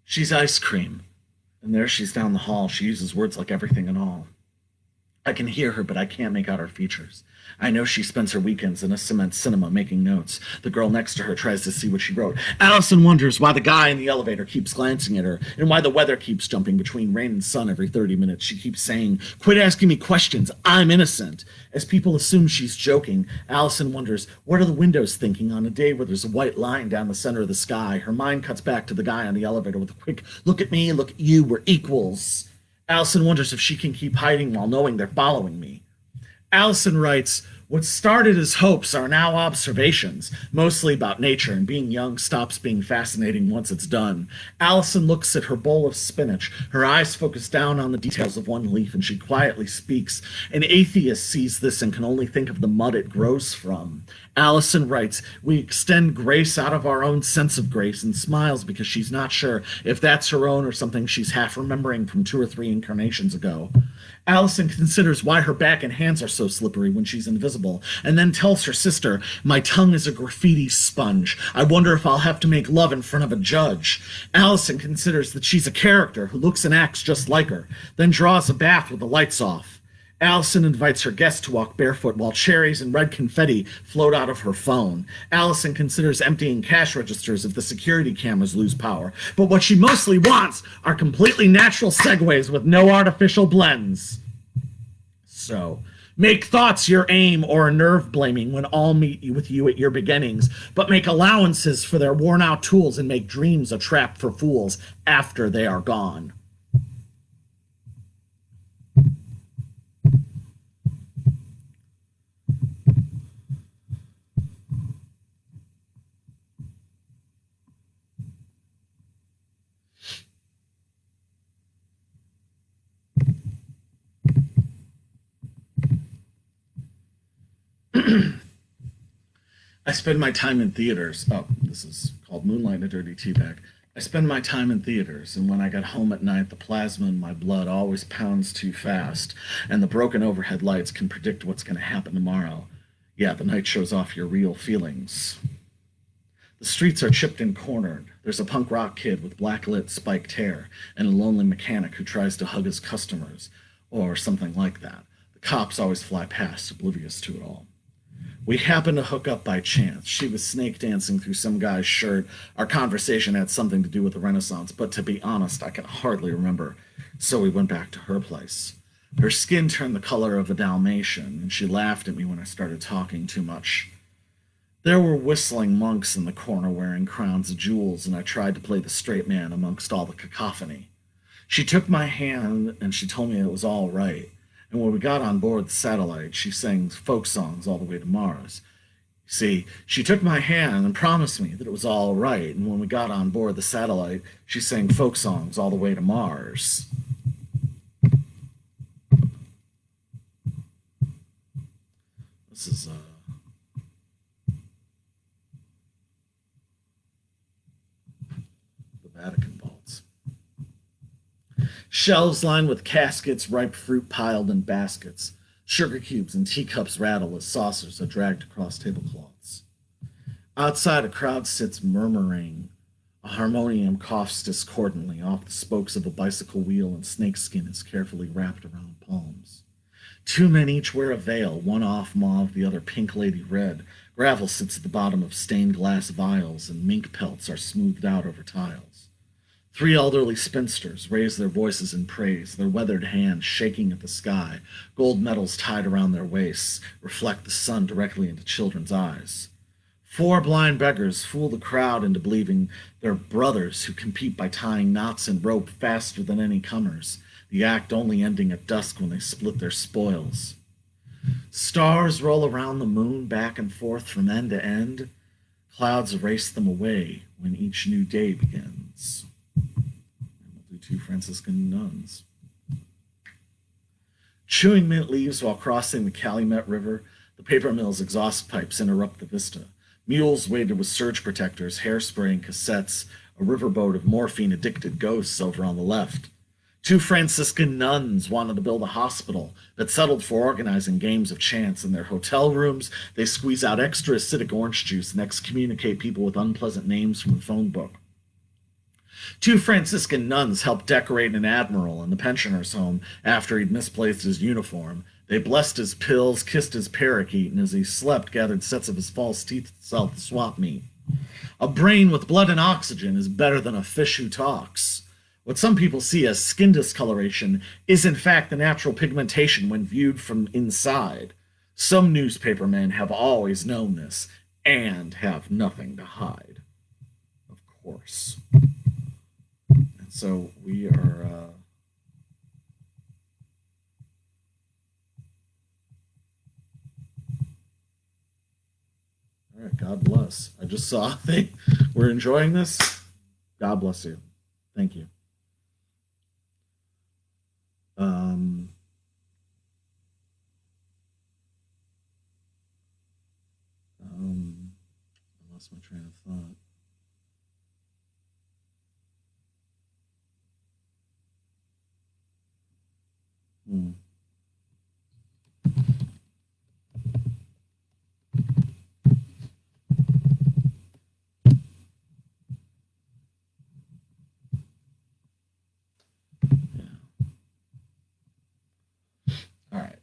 She's ice cream, and there she's down the hall. She uses words like everything and all. I can hear her, but I can't make out her features. I know she spends her weekends in a cement cinema making notes. The girl next to her tries to see what she wrote. Allison wonders why the guy in the elevator keeps glancing at her and why the weather keeps jumping between rain and sun every 30 minutes. She keeps saying, "Quit asking me questions. I'm innocent." As people assume she's joking, Allison wonders, what are the windows thinking on a day where there's a white line down the center of the sky? Her mind cuts back to the guy on the elevator with a quick, "Look at me, look at you, we're equals." Allison wonders if she can keep hiding while knowing they're following me. Allison writes, what started as hopes are now observations, mostly about nature, and being young stops being fascinating once it's done. Allison looks at her bowl of spinach, her eyes focus down on the details of one leaf, and she quietly speaks. An atheist sees this and can only think of the mud it grows from. Allison writes, we extend grace out of our own sense of grace, and smiles because she's not sure if that's her own or something she's half remembering from 2 or 3 incarnations ago. Allison considers why her back and hands are so slippery when she's invisible, and then tells her sister, my tongue is a graffiti sponge. I wonder if I'll have to make love in front of a judge. Allison considers that she's a character who looks and acts just like her, then draws a bath with the lights off. Allison invites her guests to walk barefoot while cherries and red confetti float out of her phone. Allison considers emptying cash registers if the security cameras lose power. But what she mostly wants are completely natural segues with no artificial blends. So, make thoughts your aim or nerve blaming when all meet with you at your beginnings, but make allowances for their worn out tools and make dreams a trap for fools after they are gone. I spend my time in theaters. Oh, this is called Moonlight, a Dirty Teabag. I spend my time in theaters, and when I get home at night, the plasma in my blood always pounds too fast, and the broken overhead lights can predict what's going to happen tomorrow. Yeah, the night shows off your real feelings. The streets are chipped and cornered. There's a punk rock kid with black-lit spiked hair, and a lonely mechanic who tries to hug his customers, or something like that. The cops always fly past, oblivious to it all. We happened to hook up by chance. She was snake dancing through some guy's shirt. Our conversation had something to do with the Renaissance, but to be honest, I can hardly remember. So we went back to her place. Her skin turned the color of a Dalmatian, and she laughed at me when I started talking too much. There were whistling monks in the corner wearing crowns of jewels, and I tried to play the straight man amongst all the cacophony. She took my hand, and she told me it was all right. And when we got on board the satellite, she sang folk songs all the way to Mars. You see, she took my hand and promised me that it was all right. And when we got on board the satellite, she sang folk songs all the way to Mars. This is, the Vatican Vaults. Shelves lined with caskets, ripe fruit piled in baskets. Sugar cubes and teacups rattle as saucers are dragged across tablecloths. Outside, a crowd sits murmuring. A harmonium coughs discordantly off the spokes of a bicycle wheel, and snakeskin is carefully wrapped around palms. 2 men each wear a veil, one off mauve, the other pink lady red. Gravel sits at the bottom of stained glass vials, and mink pelts are smoothed out over tiles. 3 elderly spinsters raise their voices in praise, their weathered hands shaking at the sky. Gold medals tied around their waists reflect the sun directly into children's eyes. 4 blind beggars fool the crowd into believing they're brothers who compete by tying knots in rope faster than any comers, the act only ending at dusk when they split their spoils. Stars roll around the moon back and forth from end to end. Clouds erase them away when each new day begins. 2 Franciscan Nuns. Chewing mint leaves while crossing the Calumet River, the paper mill's exhaust pipes interrupt the vista. Mules weighted with surge protectors, hairspray and cassettes, a riverboat of morphine-addicted ghosts over on the left. 2 Franciscan nuns wanted to build a hospital, but settled for organizing games of chance. In their hotel rooms, they squeeze out extra acidic orange juice and excommunicate people with unpleasant names from the phone book. 2 Franciscan nuns helped decorate an admiral in the pensioner's home after he'd misplaced his uniform. They blessed his pills, kissed his parakeet, and as he slept, gathered sets of his false teeth to sell the swap meet. A brain with blood and oxygen is better than a fish who talks. What some people see as skin discoloration is in fact the natural pigmentation when viewed from inside. Some newspapermen have always known this and have nothing to hide. Of course. And so we are... All right, God bless. I just saw they were enjoying this. God bless you. Thank you. I lost my train of thought. All right.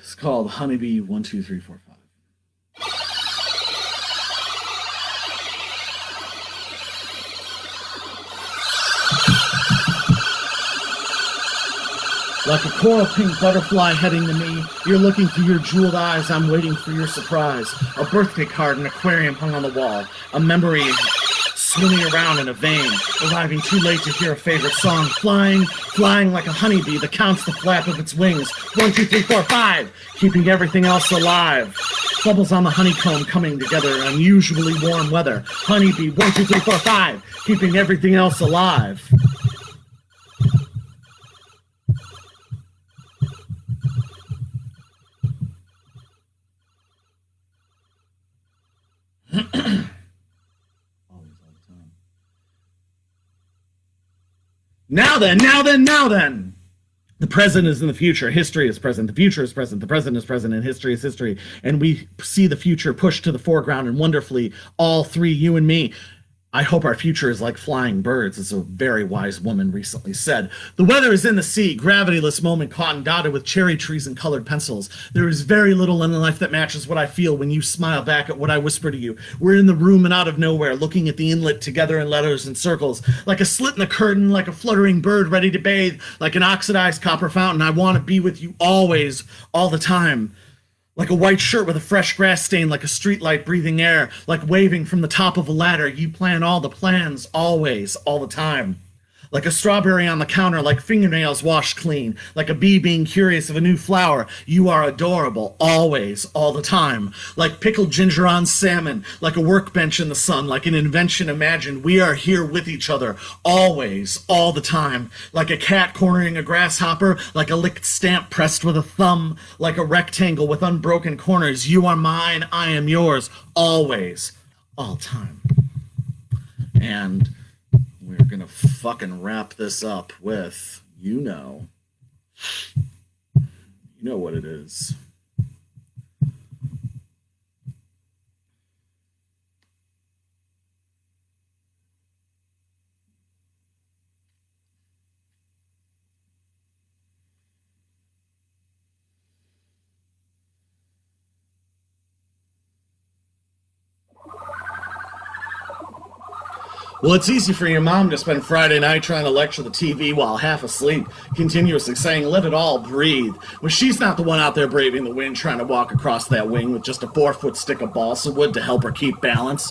It's called Honeybee 1, 2, 3, 4, 5. Like a coral pink butterfly heading to me, you're looking through your jeweled eyes, I'm waiting for your surprise. A birthday card, an aquarium hung on the wall, a memory swimming around in a vein, arriving too late to hear a favorite song, flying like a honeybee that counts the flap of its wings. 1, 2, 3, 4, 5, keeping everything else alive. Bubbles on the honeycomb coming together in unusually warm weather. Honeybee, 1, 2, 3, 4, 5, keeping everything else alive. Now then! The present is in the future. History is present. The future is present. The present is present. And history is history. And we see the future pushed to the foreground, and wonderfully, all three, you and me, I hope our future is like flying birds, as a very wise woman recently said. The weather is in the sea, gravityless moment caught and dotted with cherry trees and colored pencils. There is very little in life that matches what I feel when you smile back at what I whisper to you. We're in the room and out of nowhere, looking at the inlet together in letters and circles. Like a slit in a curtain, like a fluttering bird ready to bathe, like an oxidized copper fountain. I want to be with you always, all the time. Like a white shirt with a fresh grass stain, like a streetlight breathing air, like waving from the top of a ladder. You plan all the plans, always, all the time. Like a strawberry on the counter, like fingernails washed clean, like a bee being curious of a new flower. You are adorable, always, all the time. Like pickled ginger on salmon, like a workbench in the sun, like an invention imagined. We are here with each other, always, all the time. Like a cat cornering a grasshopper, like a licked stamp pressed with a thumb, like a rectangle with unbroken corners. You are mine, I am yours, always, all time. And we're gonna fucking wrap this up with, you know what it is. Well, it's easy for your mom to spend Friday night trying to lecture the TV while half asleep, continuously saying, let it all breathe, when she's not the one out there braving the wind trying to walk across that wing with just a 4-foot stick of balsa wood to help her keep balance.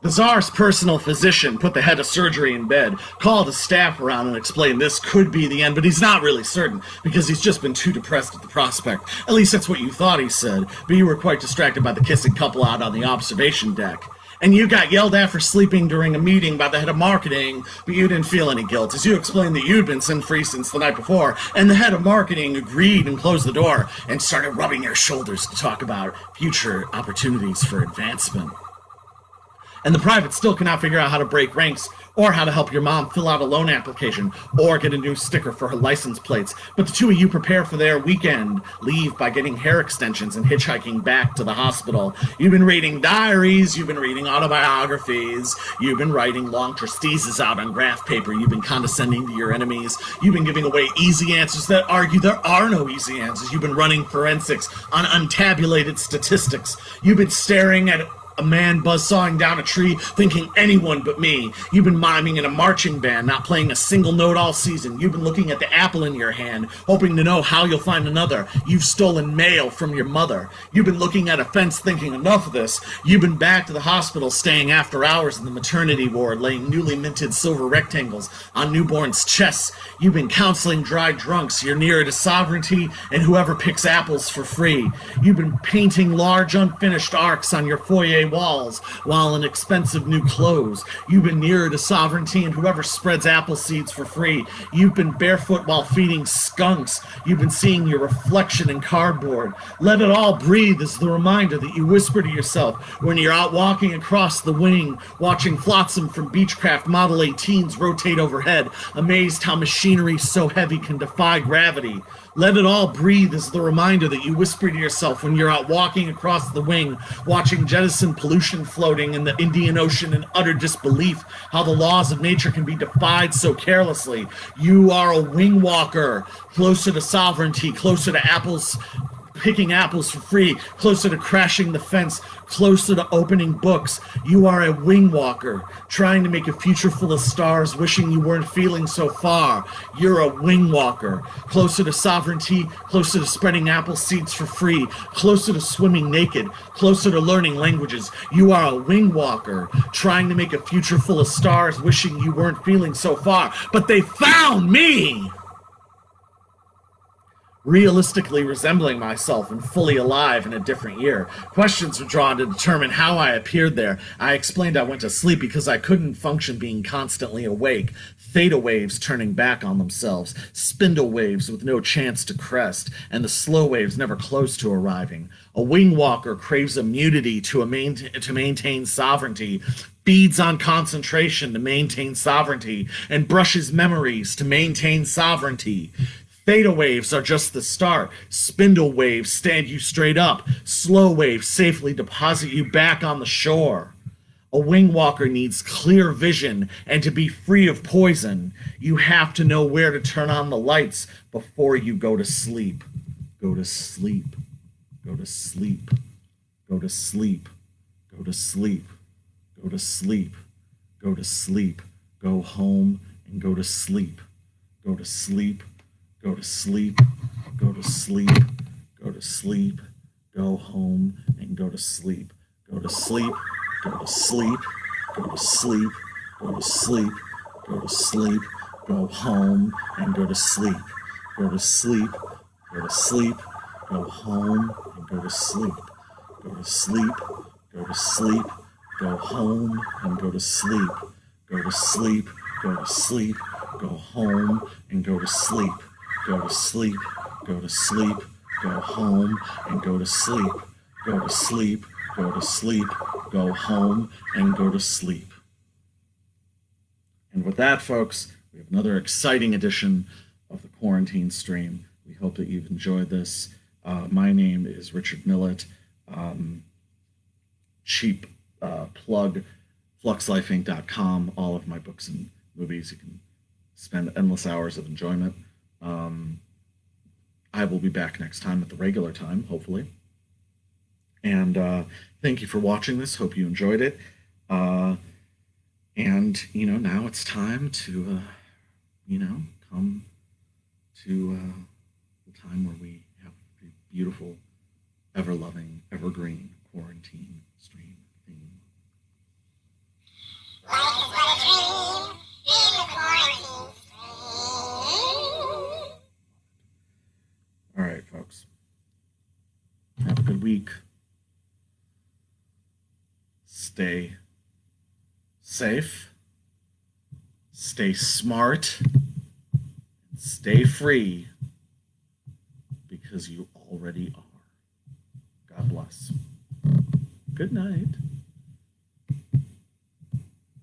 The Tsar's personal physician put the head of surgery in bed, called his staff around and explained this could be the end, but he's not really certain, because he's just been too depressed at the prospect. At least that's what you thought, he said, but you were quite distracted by the kissing couple out on the observation deck. And you got yelled at for sleeping during a meeting by the head of marketing, but you didn't feel any guilt, as you explained that you'd been sin-free since the night before, and the head of marketing agreed and closed the door and started rubbing your shoulders to talk about future opportunities for advancement. And the private still cannot figure out how to break ranks, or how to help your mom fill out a loan application, or get a new sticker for her license plates. But the two of you prepare for their weekend leave by getting hair extensions and hitchhiking back to the hospital. You've been reading diaries, you've been reading autobiographies, you've been writing long treatises out on graph paper, you've been condescending to your enemies, you've been giving away easy answers that argue there are no easy answers, you've been running forensics on untabulated statistics, you've been staring at a man buzzsawing down a tree, thinking anyone but me. You've been miming in a marching band, not playing a single note all season. You've been looking at the apple in your hand, hoping to know how you'll find another. You've stolen mail from your mother. You've been looking at a fence, thinking enough of this. You've been back to the hospital, staying after hours in the maternity ward, laying newly minted silver rectangles on newborns' chests. You've been counseling dry drunks. You're nearer to sovereignty and whoever picks apples for free. You've been painting large unfinished arcs on your foyer walls while in expensive new clothes. You've been nearer to sovereignty and whoever spreads apple seeds for free. You've been barefoot while feeding skunks. You've been seeing your reflection in cardboard. Let it all breathe is the reminder that you whisper to yourself when you're out walking across the wing, watching flotsam from Beechcraft Model 18s rotate overhead, amazed how machinery so heavy can defy gravity. Let it all breathe is the reminder that you whisper to yourself when you're out walking across the wing, watching jettison pollution floating in the Indian Ocean in utter disbelief, how the laws of nature can be defied so carelessly. You are a wing walker, closer to sovereignty, closer to apples, picking apples for free, closer to crashing the fence, closer to opening books. You are a wing walker, trying to make a future full of stars, wishing you weren't feeling so far. You're a wing walker, closer to sovereignty, closer to spreading apple seeds for free, closer to swimming naked, closer to learning languages. You are a wing walker, trying to make a future full of stars, wishing you weren't feeling so far. But they found me! Realistically resembling myself and fully alive in a different year. Questions were drawn to determine how I appeared there. I explained I went to sleep because I couldn't function being constantly awake. Theta waves turning back on themselves, spindle waves with no chance to crest, and the slow waves never close to arriving. A wing walker craves immunity to maintain sovereignty, feeds on concentration to maintain sovereignty, and brushes memories to maintain sovereignty. Theta waves are just the start. Spindle waves stand you straight up. Slow waves safely deposit you back on the shore. A wing walker needs clear vision, and to be free of poison, you have to know where to turn on the lights before you go to sleep. Go to sleep. Go to sleep. Go to sleep. Go to sleep. Go to sleep. Go to sleep. Go home and go to sleep. Go to sleep. Go to sleep, go to sleep, go to sleep, go home and go to sleep. Go to sleep, go to sleep, go to sleep, go to sleep, go to sleep, go home and go to sleep. Go to sleep, go to sleep, go home and go to sleep. Go to sleep, go to sleep, go home and go to sleep. Go to sleep, go to sleep, go home and go to sleep. Go to sleep, go to sleep, go home and go to sleep. Go to sleep, go to sleep, go home and go to sleep. And with that, folks, we have another exciting edition of the Quarantine Stream. We hope that you've enjoyed this. My name is Richard Millett. Cheap plug, fluxlifeinc.com. All of my books and movies. You can spend endless hours of enjoyment. I will be back next time at the regular time, hopefully. And thank you for watching this. Hope you enjoyed it. And, now it's time to, come to the time where we have the beautiful, ever-loving, evergreen quarantine stream theme. Life is but a dream in the quarantine stream. All right, folks. Have a good week. Stay safe. Stay smart. Stay free. Because you already are. God bless. Good night.